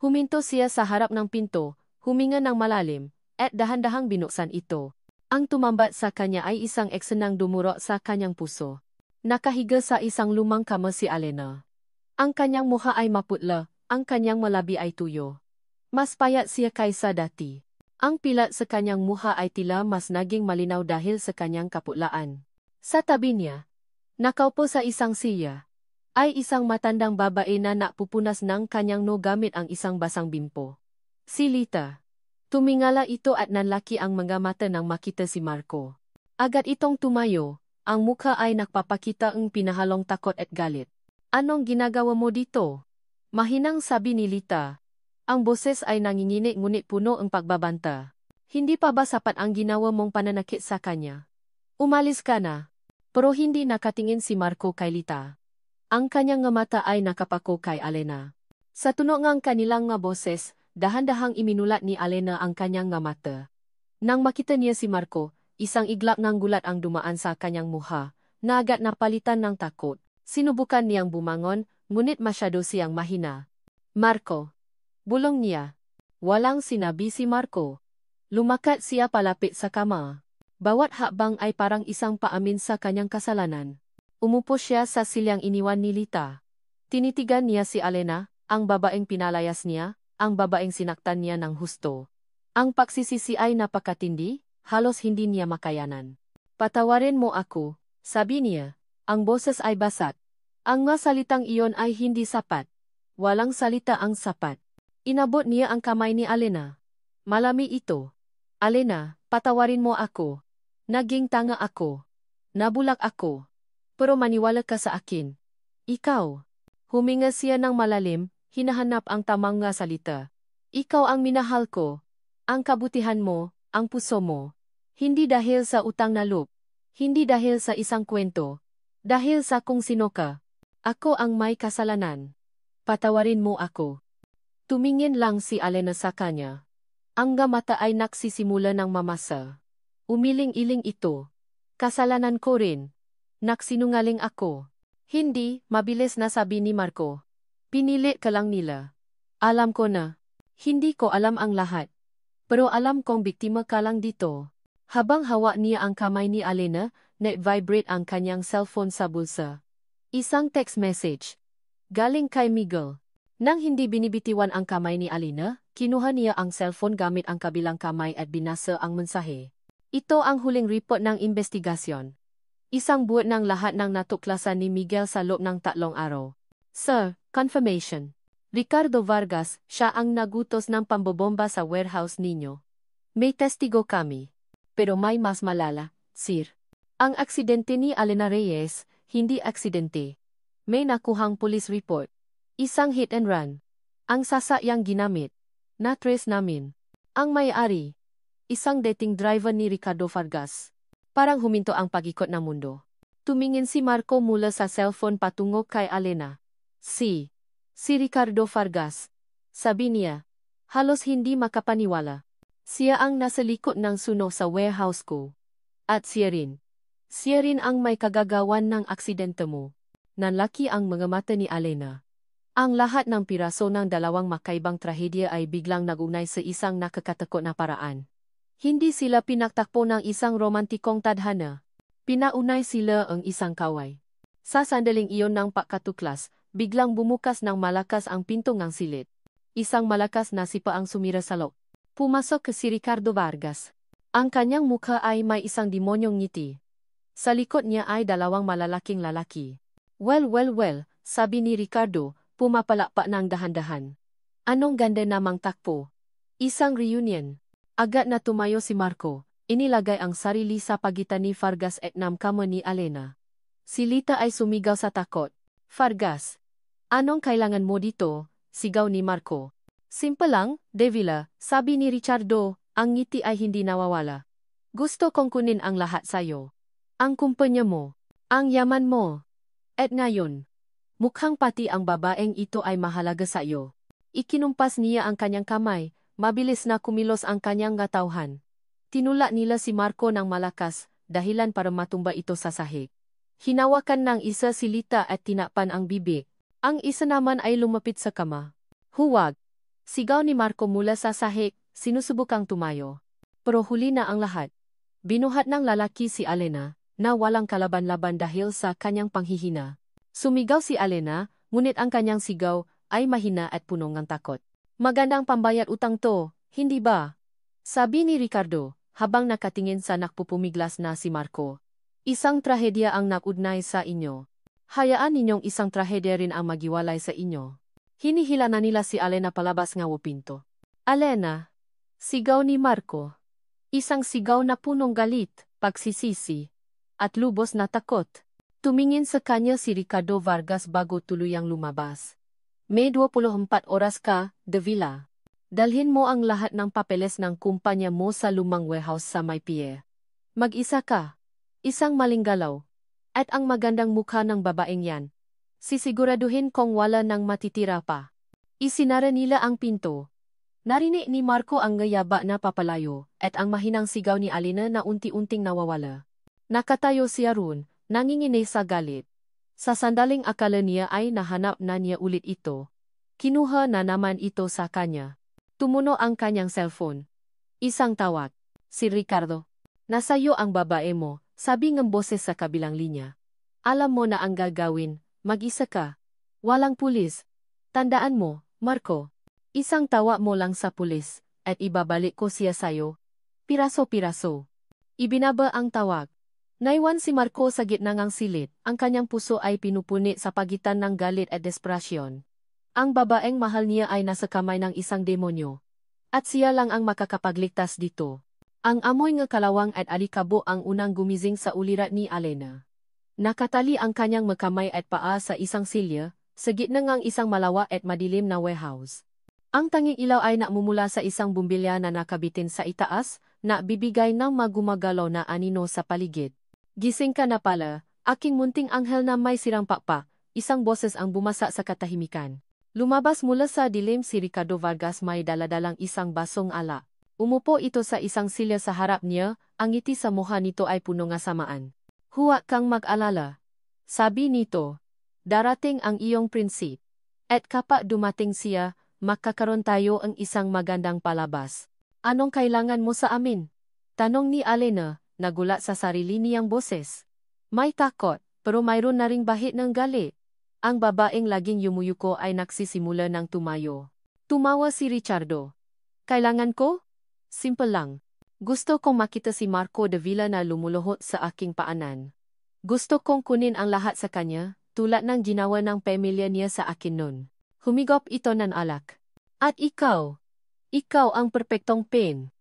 Huminto siya sa harap ng pinto, huminga ng malalim, at dahan-dahang binuksan ito. Ang tumambat sa kanya ay isang eksenang dumuro sa kanyang puso. Nakahiga sa isang lumang kama si Alena. Ang kanyang mukha ay maputla, ang kanyang malabi ay tuyo. Mas payat siya kaysa dati. Ang pilat sa kanyang mukha ay tila mas naging malinaw dahil sa kanyang kaputlaan. Sa tabi niya, nakaupo sa isang siya, ay isang matandang babae na napupunas ng kanyang no gamit ang isang basang bimpo. Si Lita. Tumingala ito at nanlaki ang mga mata nang makita si Marco. Agad itong tumayo, ang mukha ay nagpapakita ng pinahalong takot at galit. Anong ginagawa mo dito? Mahinang sabi ni Lita. Ang boses ay nanginginig ngunit puno ang pagbabanta. Hindi pa ba sapat ang ginawa mong pananakit sa kanya? Umalis ka na. Pero hindi nakatingin si Marco kay Lita. Ang kanyang mata ay nakapako kay Alena. Sa tunog ng kanilang boses, dahan-dahang iminulat ni Alena ang kanyang mata. Nang makita niya si Marco, isang iglap ng gulat ang dumaan sa kanyang mukha, na agad napalitan ng takot. Sinubukan niyang bumangon, ngunit masyado siyang mahina. Marco. Bulong niya. Walang sinabi si Marco. Lumakat siya palapit sa kama. Bawat hakbang ay parang isang paamin sa kanyang kasalanan. Umupo siya sa silyang iniwan ni Lita. Tinitigan niya si Alena, ang babaeng pinalayas niya, ang babaeng sinaktan niya ng husto. Ang pagsisisi ay napakatindi, halos hindi niya makayanan. Patawarin mo ako, sabi niya. Ang boses ay basat. Ang mga salitang iyon ay hindi sapat. Walang salita ang sapat. Inabot niya ang kamay ni Alena. Malami ito. Alena, patawarin mo ako. Naging tanga ako. Nabulak ako. Pero maniwala ka sa akin. Ikaw. Huminga siya ng malalim, hinahanap ang tamang nga salita. Ikaw ang minahal ko. Ang kabutihan mo, ang puso mo. Hindi dahil sa utang na loob. Hindi dahil sa isang kwento. Dahil sa kung sino ka. Ako ang may kasalanan. Patawarin mo ako. Tumingin lang si Alena sa kanya. Ang mata ay nagsisimula ng mamasa. Umiling-iling ito. Kasalanan ko rin. Nagsinungaling ako. Hindi, mabilis na sabi ni Marco. Pinili ka lang nila. Alam ko na. Hindi ko alam ang lahat. Pero alam kong biktima ka lang dito. Habang hawak niya ang kamay ni Alena, nag-vibrate ang kanyang cellphone sa bulsa. Isang text message. Galing kay Miguel. Nang hindi binibitiwan ang kamay ni Alena, kinuha niya ang cellphone gamit ang kabilang kamay at binasa ang mensahe. Ito ang huling report ng investigasyon. Isang buwan ng lahat ng natuklasan ni Miguel sa loob ng 3 araw. Sir, confirmation. Ricardo Vargas, siya ang nagutos ng pambobomba sa warehouse ninyo. May testigo kami. Pero may mas malala, sir. Ang aksidente ni Alena Reyes, hindi aksidente. May nakuhang police report. Isang hit and run. Ang sasakyang ginamit. Na-trace namin. Ang may-ari. Isang dating driver ni Ricardo Vargas. Parang huminto ang pag-ikot ng mundo. Tumingin si Marco mula sa cellphone patungo kay Alena. Si Ricardo Vargas. Sabi niya. Halos hindi makapaniwala. Siya ang nasa likod ng sunog sa warehouse ko. At siya rin. Siya rin ang may kagagawan ng aksidente mo. Nanlaki ang mga mata ni Alena. Ang lahat ng piraso ng dalawang makaibang trahedya ay biglang nagunay sa isang nakakatakot na paraan. Hindi sila pinagtakpo ng isang romantikong tadhana. Pinaunay sila ang isang kaway. Sa sandaling iyon ng pagkatuklas, biglang bumukas ng malakas ang pinto ng silid. Isang malakas na sipa ang sumira sa loob. Pumasok si Ricardo Vargas. Ang kanyang mukha ay may isang demonyong ngiti. Sa likod niya ay 2 malalaking lalaki. Well, sabi ni Ricardo, pumapalakpak ng dahan-dahan. Anong ganda namang takpo. Isang reunion. Agad na tumayo si Marco. Inilagay ang sarili sa pagitan ni Vargas at kama ni Alena. Si Lita ay sumigaw sa takot. Vargas. Anong kailangan mo dito? Sigaw ni Marco. Simple lang, Devila, sabi ni Ricardo, ang ngiti ay hindi nawawala. Gusto kong kunin ang lahat sayo. Ang kumpanya mo. Ang yaman mo. At ngayon. Mukhang pati ang babaeng ito ay mahalaga sa iyo. Ikinumpas niya ang kanyang kamay, mabilis na kumilos ang kanyang gatawhan. Tinula nila si Marco ng malakas, dahilan para matumba ito sa sahig. Hinawakan ng isa si Lita at tinapan ang bibig. Ang isa naman ay lumapit sa kama. Huwag! Sigaw ni Marco mula sa sahig, sinusubukang tumayo. Pero huli na ang lahat. Binuhat ng lalaki si Alena, na walang kalaban-laban dahil sa kanyang panghihina. Sumigaw si Alena, ngunit ang kanyang sigaw ay mahina at puno ng takot. Magandang pambayad utang to, hindi ba? Sabi ni Ricardo, habang nakatingin sa nakpupumiglas na si Marco. Isang trahedya ang nakugnay sa inyo. Hayaan ninyong isang trahedya rin ang magiwalay sa inyo. Hinihila na nila si Alena palabas ng pinto. Alena! Sigaw ni Marco. Isang sigaw na punong galit, pagsisisi, at lubos na takot. Tumingin sa kanya si Ricardo Vargas bago tuluyang lumabas. May 24 oras ka, Devila. Dalhin mo ang lahat ng papeles ng kumpanya mo sa lumang warehouse sa may pier. Mag-isa ka. Isang maling galaw. At ang magandang mukha ng babaeng yan. Sisiguraduhin kong wala nang matitira pa. Isinara nila ang pinto. Narinig ni Marco ang ngayaba na papalayo at ang mahinang sigaw ni Alena na unti-unting nawawala. Nakatayo siya roon. Nanginginig sa galit. Sa sandaling akala niya ay nahanap na niya ulit ito. Kinuha na naman ito sa kanya. Tumuno ang kanyang cellphone. Isang tawag. Si Ricardo. Nasayo ang babae mo, sabi ng boses sa kabilang linya. Alam mo na ang gagawin, mag-isa ka. Walang pulis. Tandaan mo, Marco. Isang tawa mo lang sa pulis, at ibabalik ko siya sayo. Piraso-piraso. Ibinaba ang tawag. Naiwan si Marco sa gitna ng silit, ang kanyang puso ay pinupuni sa pagitan ng galit at desperasyon. Ang babaeng mahal niya ay nasa kamay ng isang demonyo. At siya lang ang makakapagligtas dito. Ang amoy ng kalawang at alikabo ang unang gumising sa ulirat ni Alena. Nakatali ang kanyang makamay at paa sa isang silya, sa gitna ng isang malawa at madilim na warehouse. Ang tanging ilaw ay namumula sa isang bumbilya na nakabitin sa itaas, na bibigay ng magumagalaw na anino sa paligid. Gising ka na pala, aking munting anghel na may sirang pakpak, isang boses ang bumasa sa katahimikan. Lumabas mula sa dilim si Ricardo Vargas may daladalang isang basong alak. Umupo ito sa isang silya sa harap niya, ang ngiti sa mukha nito ay puno ng samaan. Huwag kang mag-alala. Sabi nito, darating ang iyong prinsip. At kapag dumating siya, magkakaroon tayo ang isang magandang palabas. Anong kailangan mo sa amin? Tanong ni Alena, nagulat sa sarili niyang boses. May takot, pero mayroon na ring bahid ng galit. Ang babaeng laging yumuyuko ay nagsisimula ng tumayo. Tumawa si Ricardo. Kailangan ko? Simple lang. Gusto kong makita si Marco de Villa na lumuluhod sa aking paanan. Gusto kong kunin ang lahat sa kanya, tulad ng ginawa ng pamilya niya sa akin nun. Humigop ito ng alak. At ikaw? Ikaw ang perpektong pen.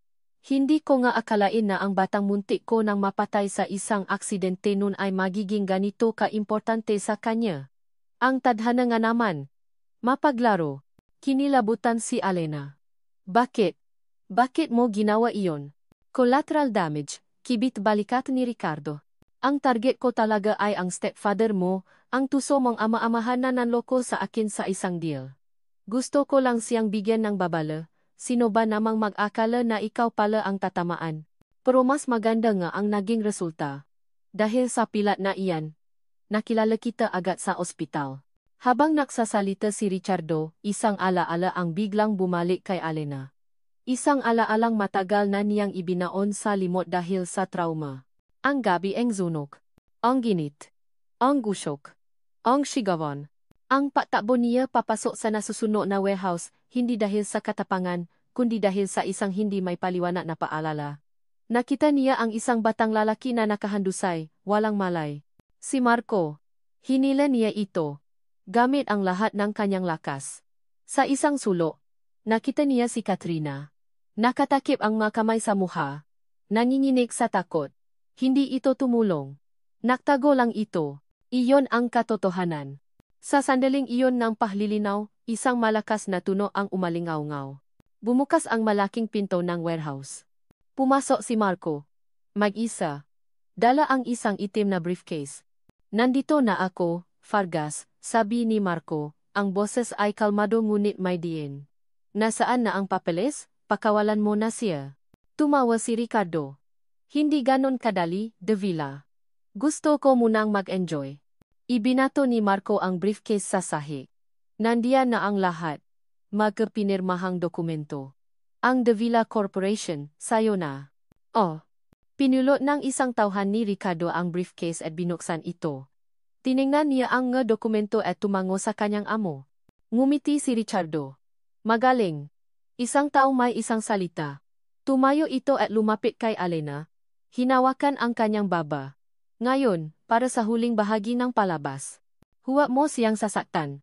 Hindi ko nga akalain na ang batang muntik ko nang mapatay sa isang aksidente nun ay magiging ganito ka-importante sa kanya. Ang tadhana nga naman. Mapaglaro. Kinilabutan si Alena. Bakit? Bakit mo ginawa iyon? Collateral damage, kibit balikat ni Ricardo. Ang target ko talaga ay ang stepfather mo, ang tuso mong ama-amahan na nanloko sa akin sa isang deal. Gusto ko lang siyang bigyan ng babala. Sino ba namang mag-akala na ikaw pala ang tatamaan? Pero mas maganda nga ang naging resulta. Dahil sa pilat na iyan, nakilala kita agad sa ospital. Habang nagsasalita si Ricardo, isang alaala ang biglang bumalik kay Alena. Isang alaalang matagal na niyang ibinaon sa limot dahil sa trauma. Ang gabi ang zunog. Ang ginit. Ang gusok. Ang sigawan. Ang patakbo niya papasok sa nasusuno na warehouse, hindi dahil sa katapangan, kundi dahil sa isang hindi may paliwanag na paalala. Nakita niya ang isang batang lalaki na nakahandusay, walang malay. Si Marco. Hinila niya ito. Gamit ang lahat ng kanyang lakas. Sa isang sulok, nakita niya si Katrina. Nakatakip ang mga kamay sa mukha. Nanginginig sa takot. Hindi ito tumulong. Naktago lang ito. Iyon ang katotohanan. Sa sandaling iyon ng pahlilinaw, isang malakas na tunog ang umalingaw-ngaw. Bumukas ang malaking pinto ng warehouse. Pumasok si Marco. Mag-isa. Dala ang isang itim na briefcase. Nandito na ako, Vargas, sabi ni Marco. Ang boses ay kalmado ngunit may diin. Nasaan na ang papeles? Pakawalan mo na siya. Tumawa si Ricardo. Hindi ganon kadali, De Villa. Gusto ko munang mag-enjoy. Ibinato ni Marco ang briefcase sa sahi. Nandiyan na ang lahat. Magpinirmahang dokumento. Ang De Villa Corporation, sayo na. Oh. Pinulot ng isang tauhan ni Ricardo ang briefcase at binuksan ito. Tiningnan niya ang dokumento at tumango sa kanyang amo. Ngumiti si Ricardo. Magaling. Isang taong may isang salita. Tumayo ito at lumapit kay Alena. Hinawakan ang kanyang baba. Ngayon, para sa huling bahagi ng palabas. Huwag mo siyang sasaktan.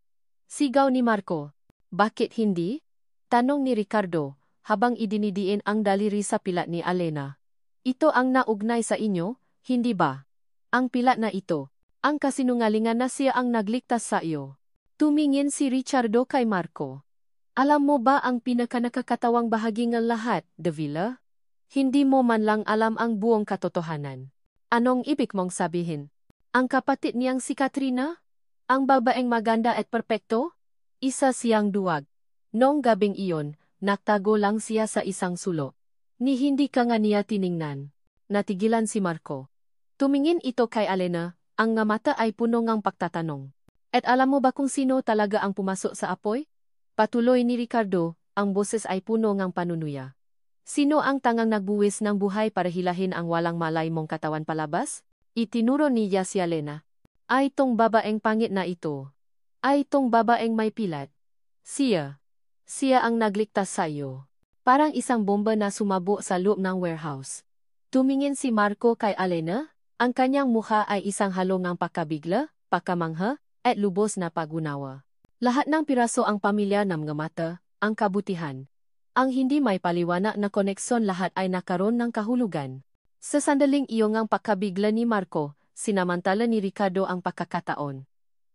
Sigaw ni Marco. Bakit hindi? Tanong ni Ricardo, habang idinidiin ang daliri sa pilat ni Alena. Ito ang naugnay sa inyo, hindi ba? Ang pilat na ito, ang kasinungalingan na siya ang nagligtas sa iyo. Tumingin si Ricardo kay Marco. Alam mo ba ang pinakanakakatawang bahagi ng lahat, De Villa? Hindi mo man lang alam ang buong katotohanan. Anong ibig mong sabihin? Ang kapatid niyang si Katrina? Ang babaeng maganda at perpekto? Isa siyang duwag. Noong gabing iyon, naktago lang siya sa isang sulok. Ni hindi ka nga niya tiningnan. Natigilan si Marco. Tumingin ito kay Alena, ang nga mata ay puno ngang pagtatanong. At alam mo ba kung sino talaga ang pumasok sa apoy? Patuloy ni Ricardo, ang boses ay puno ngang panunuya. Sino ang tangang nagbuwis ng buhay para hilahin ang walang malay mong katawan palabas? Itinuro niya si Alena. Ay tong babaeng pangit na ito. Ay tong babaeng may pilat. Siya. Siya ang nagligtas sa iyo. Parang isang bomba na sumabo sa loob ng warehouse. Tumingin si Marco kay Alena. Ang kanyang mukha ay isang halo ng pakabigla, pakamangha, at lubos na pagunawa. Lahat ng piraso ang pamilya ng mga mata, ang kabutihan. Ang hindi may paliwanag na koneksyon lahat ay nakaroon ng kahulugan. Sa sandaling iyon ang pakabigla ni Marco, sinamantala ni Ricardo ang pagkakataon.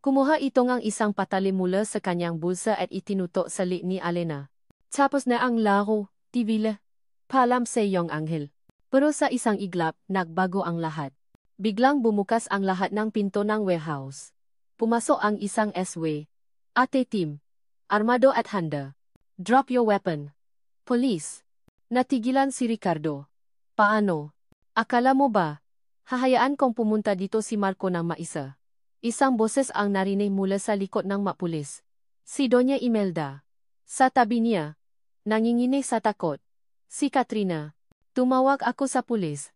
Kumuha ito ng isang patalim mula sa kanyang bulsa at itinutok sa lik ni Alena. Tapos na ang laro, tibila. Palam sa iyong anghel. Pero sa isang iglap, nagbago ang lahat. Biglang bumukas ang lahat ng pinto ng warehouse. Pumasok ang isang SW. Ate team. Armado at handa. Drop your weapon. Police. Natigilan si Ricardo. Paano? Akala mo ba? Hahayaan kong pumunta dito si Marco ng maisa. Isang boses ang narinig mula sa likod ng mapulis. Si Doña Imelda. Sa tabi niya. Nanginginig sa takot. Si Katrina. Tumawag ako sa pulis.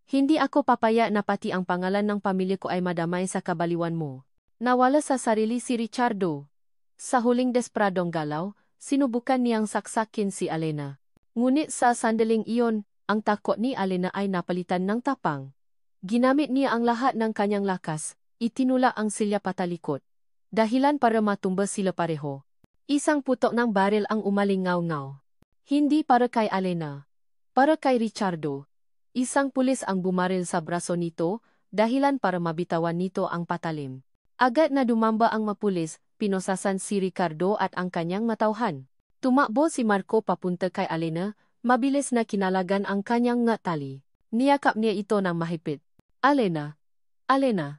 Hindi ako papaya na pati ang pangalan ng pamilya ko ay madamay sa kabaliwan mo. Nawala sa sarili si Ricardo. Sa huling despradong galaw, sinubukan niyang saksakin si Alena. Ngunit sa sandaling iyon, ang takot ni Alena ay napalitan ng tapang. Ginamit niya ang lahat ng kanyang lakas, itinula ang silya patalikod. Dahilan para matumba sila pareho. Isang putok ng baril ang umalingaw-ngaw. Hindi para kay Alena. Para kay Ricardo. Isang pulis ang bumaril sa braso nito, dahilan para mabitawan nito ang patalim. Agad na dumamba ang mapulis, pinosasan si Ricardo at ang kanyang matauhan. Tumakbo si Marco papunta kay Alena, mabilis na kinalagan ang kanyang tali. Niyakap niya ito ng mahigpit. Alena. Alena.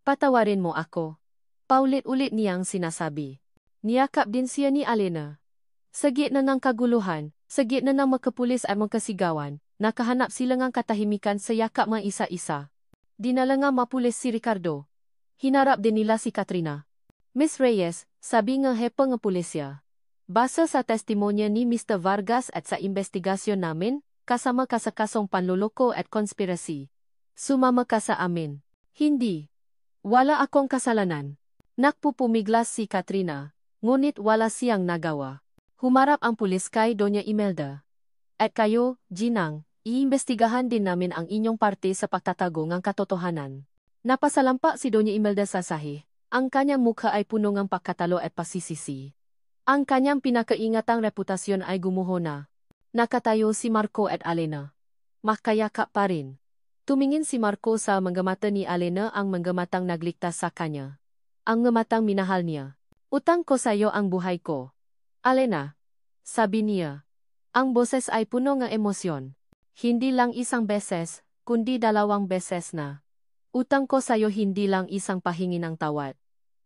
Patawarin mo ako. Paulit-ulit niyang sinasabi. Niyakap din siya ni Alena. Sa gitna ng kaguluhan, sa gitna ng makapulis at magkasigawan, nakahanap sila ng katahimikan sa yakap mga isa-isa. Dinala nga mapulis si Ricardo. Hinarap din nila si Katrina. Miss Reyes, sabi ng hepe ng pulisya. Base sa testimonya ni Mr. Vargas at sa investigasyon namin, kasama ka sa kasong panluloko at konspirasi. Sumama ka sa amin. Hindi. Wala akong kasalanan. Nakpupumiglas si Katrina, ngunit wala siyang nagawa. Humarap ang pulis kay Doña Imelda. At kayo, Ginang, iimbestigahan din namin ang inyong parte sa pagtatago ng katotohanan. Napasalampa si Doña Imelda sa sahi. Ang kanyang mukha ay puno ng pagkatalo at pasisisi. Ang kanyang pinakaingatang reputasyon ay gumuho na. Nakatayo si Marco at Alena. Makayakap pa rin. Tumingin si Marco sa mga mata ni Alena, ang mga matang nagligtas sa kanya. Ang mga matang minahal niya. Utang ko sa iyo ang buhay ko. Alena. Sabi niya. Ang boses ay puno ng emosyon. Hindi lang isang beses, kundi 2 beses na. Utang ko sa iyo hindi lang isang pahingi ng tawad.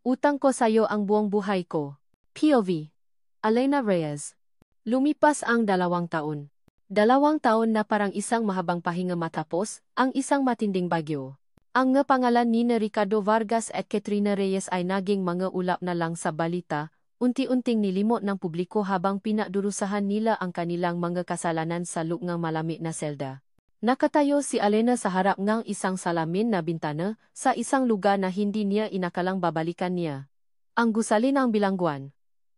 Utang ko sa iyo ang buong buhay ko. POV. Alena Reyes. Lumipas ang 2 taon. 2 taon na parang isang mahabang pahinga matapos ang isang matinding bagyo. Ang pangalan ni Ricardo Vargas at Katrina Reyes ay naging mga ulap na lang sa balita, unti-unting nilimot ng publiko habang pinadurusahan nila ang kanilang mga kasalanan sa loob ng malamig na selda. Nakatayo si Alena sa harap ng isang salamin na bintana sa isang lugar na hindi niya inakalang babalikan niya. Ang gusali ng bilangguan.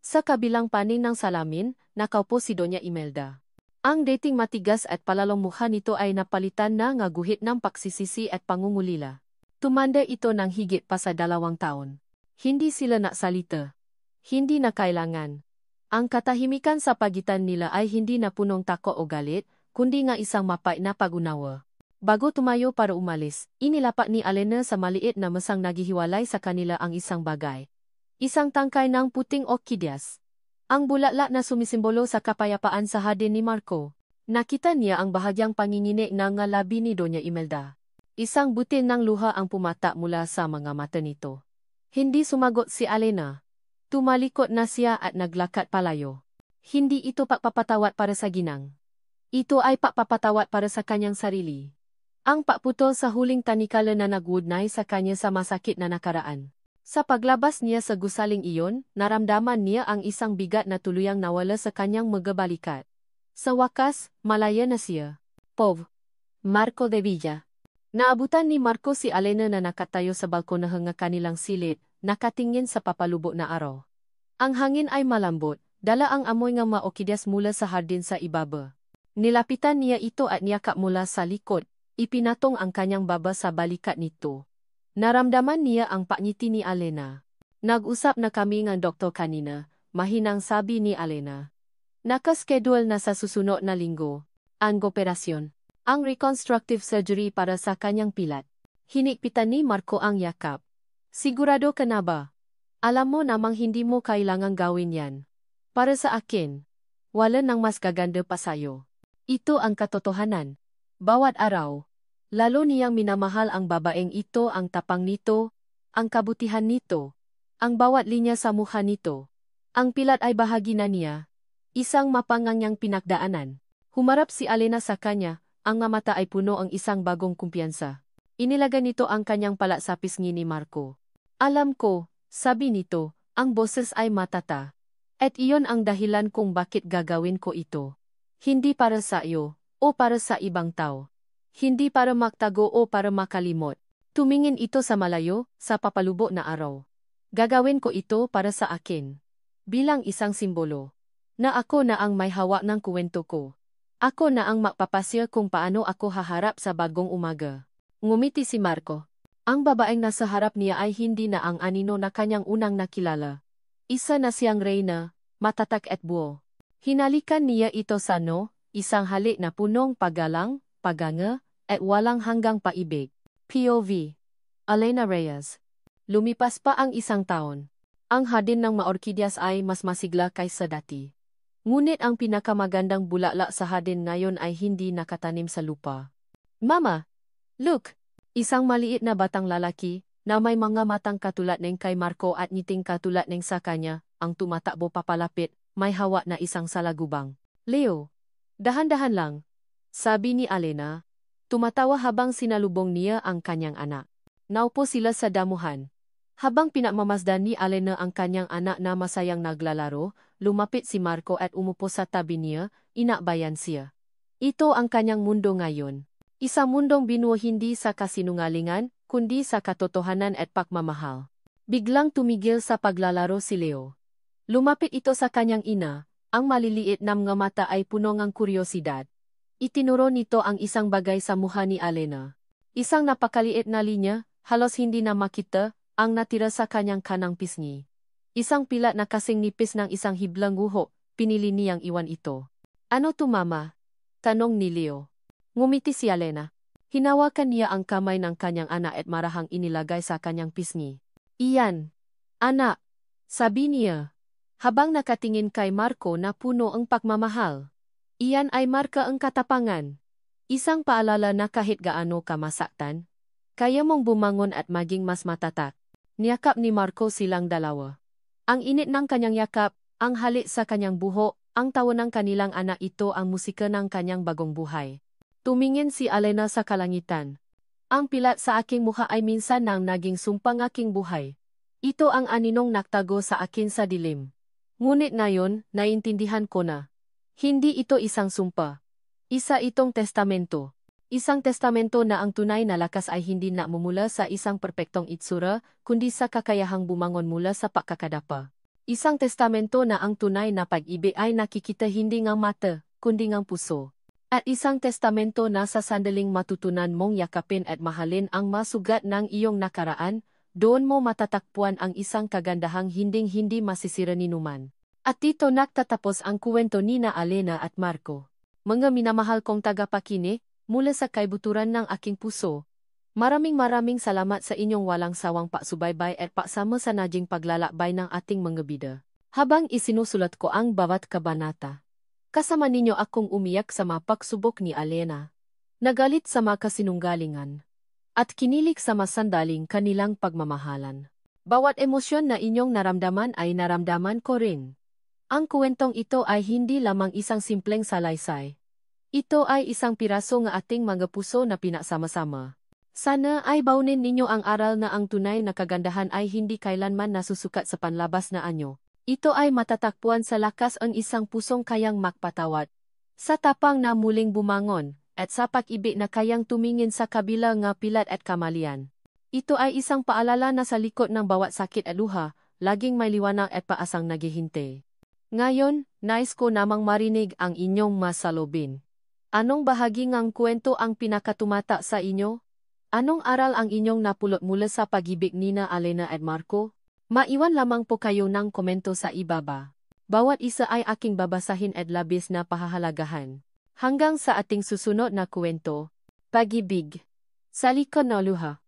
Sa kabilang panig ng salamin, nakaupo si Doña Imelda. Ang dating matigas at palalong mukha nito ay napalitan na ng guhit ng pagsisisi at pangungulila. Tumanda ito ng higit pa sa 2 taon. Hindi sila naksalita. Hindi na kailangan. Ang katahimikan sa pagitan nila ay hindi na punong takot o galit, kundi nga isang mapait na pag-unawa. Bago tumayo para umalis, inilapat ni Alena sa maliit na mesang naghihiwalay sa kanila ang isang bagay. Isang tangkay ng puting orkidyas. Ang bulaklak na sumisimbolo sa kapayapaan sa hardin ni Marco. Nakita niya ang bahagyang panginginig ng labi ni Doña Imelda. Isang butil ng luha ang pumata mula sa mga mata nito. Hindi sumagot si Alena. Tumalikod na siya at naglakad palayo. Hindi ito pagpapatawad para sa ginang. Ito ay pagpapatawad para sa kanyang sarili. Ang pagputol sa huling tanikala na nagwudnay sa kanya sa masakit na nakaraan. Sa paglabas niya sa gusaling iyon, naramdaman niya ang isang bigat na tuluyang nawala sa kanyang mga balikat. Sa wakas, malaya na siya. Pov. Marco de Villa. Naabutan ni Marco si Alena na nakatayo sa balkonahe nga kanilang silid, nakatingin sa papalubo na araw. Ang hangin ay malambot, dala ang amoy nga maokidyas mula sa hardin sa ibaba. Nilapitan niya ito at niyakap mula sa likod, ipinatong ang kanyang baba sa balikat nito. Naramdaman niya ang pangiti ni Alena. Nag-usap na kami ng doktor kanina, mahinang sabi ni Alena. Nakaschedule na sa susunod na linggo, ang operasyon, ang reconstructive surgery para sa kanyang pilat. Hinikpitan ni Marco ang yakap. Sigurado ka na ba? Alam mo namang hindi mo kailangang gawin yan. Para sa akin, wala nang mas gaganda pa sa'yo. Ito ang katotohanan. Bawat araw, lalo niyang minamahal ang babaeng ito, ang tapang nito, ang kabutihan nito, ang bawat linya sa mukha nito. Ang pilat ay bahagi na niya. Isang mapangangyang pinagdaanan. Humarap si Alena sa kanya, ang mga mata ay puno ang isang bagong kumpiyansa. Inilaga nito ang kanyang pala sa pisngi ni Marco. Alam ko, sabi nito, ang boses ay matata. At iyon ang dahilan kung bakit gagawin ko ito. Hindi para sa iyo, o para sa ibang tao. Hindi para magtago o para makalimot. Tumingin ito sa malayo, sa papalubo na araw. Gagawin ko ito para sa akin. Bilang isang simbolo. Na ako na ang may hawak ng kuwento ko. Ako na ang magpapasya kung paano ako haharap sa bagong umaga. Ngumiti si Marco. Ang babaeng nasa harap niya ay hindi na ang anino na kanyang unang nakilala. Isa na siyang reyna, matatak at buo. Hinalikan niya ito sa isang halik na punong paggalang, paganga, at walang hanggang paibig. POV. Alena Reyes. Lumipas pa ang isang taon. Ang hardin ng maorkidyas ay mas masigla kaysa dati. Ngunit ang pinakamagandang bulaklak sa hardin ngayon ay hindi nakatanim sa lupa. Mama! Look! Isang maliit na batang lalaki, na may mga matang katulad ng kay Marco at ngiting katulad ng sa kanya, ang tumatakbo papalapit, may hawak na isang salagubang. Leo! Dahan-dahan lang, sabi ni Alena. Tumatawa habang sinalubong niya ang kanyang anak. Naupo sila sa damuhan. Habang pinagmamasdan ni Alena ang kanyang anak na masayang naglalaro, lumapit si Marco at umupo sa tabi niya, inakbayan siya. Ito ang kanyang mundo ngayon. Isang mundong binuo hindi sa kasinungalingan, kundi sa katotohanan at pagmamahal. Biglang tumigil sa paglalaro si Leo. Lumapit ito sa kanyang ina, ang maliliit na mga mata ay puno ng kuryosidad. Itinuro nito ang isang bagay sa mukha ni Alena. Isang napakaliit na linya, halos hindi na makita, ang natira sa kanyang kanang pisngi. Isang pilat na kasing nipis ng isang hiblang guho, pinili niyang iwan ito. Ano to mama? Tanong ni Leo. Ngumiti si Alena. Hinawakan niya ang kamay ng kanyang anak at marahang inilagay sa kanyang pisngi. Iyan. Anak. Sabi niya. Habang nakatingin kay Marco na puno ang pagmamahal. Iyan ay marka ang katapangan. Isang paalala na kahit gaano ka masaktan, kaya mong bumangon at maging mas matatak. Niyakap ni Marco silang dalawa. Ang init ng kanyang yakap, ang halik sa kanyang buhok, ang tawa ng kanilang anak, ito ang musika ng kanyang bagong buhay. Tumingin si Alena sa kalangitan. Ang pilat sa aking mukha ay minsan nang naging sumpang aking buhay. Ito ang aninong naktago sa akin sa dilim. Ngunit ngayon, naintindihan ko na. Hindi ito isang sumpa. Isa itong testamento. Isang testamento na ang tunay na lakas ay hindi namumula sa isang perpektong itsura, kundi sa kakayahang bumangon mula sa pagkakadapa. Isang testamento na ang tunay na pag-ibig ay nakikita hindi ng mata, kundi ng puso. At isang testamento na sa sandaling matutunan mong yakapin at mahalin ang masugat ng iyong nakaraan, doon mo matatakpuan ang isang kagandahang hinding-hindi masisira ni numan. At dito nagtatapos ang kuwento ni na Alena at Marco. Mga minamahal kong tagapakinig, mula sa kaibuturan ng aking puso, maraming salamat sa inyong walang sawang paksubaybay at paksama sa najing paglalakbay ng ating mga bida. Habang isinusulat ko ang bawat kabanata, kasama ninyo akong umiyak sa mga pagsubok ni Alena. Nagalit sa mga kasinunggalingan. At kinilig sa masandaling kanilang pagmamahalan. Bawat emosyon na inyong naramdaman ay naramdaman ko rin. Ang kwentong ito ay hindi lamang isang simpleng salaysay. Ito ay isang piraso ng ating mga puso na pinasama-sama. Sana ay baunin ninyo ang aral na ang tunay na kagandahan ay hindi kailanman nasusukat sa panlabas na anyo. Ito ay matatakpuan sa lakas ang isang pusong kayang magpatawad. Sa tapang na muling bumangon, at sa pag-ibig na kayang tumingin sa kabila nga pilat at kamalian. Ito ay isang paalala na sa likod ng bawat sakit at luha, laging may liwanag at paasang naghihintay. Ngayon, nais ko namang marinig ang inyong masalobin. Anong bahagi ngang kwento ang pinakatumata sa inyo? Anong aral ang inyong napulot mula sa pag-ibig nina Alena at Marco? Maiwan lamang po kayo ng komento sa ibaba. Bawat isa ay aking babasahin at labis na pahahalagahan. Hanggang sa ating susunod na kwento, pag-ibig sa likod ng luha.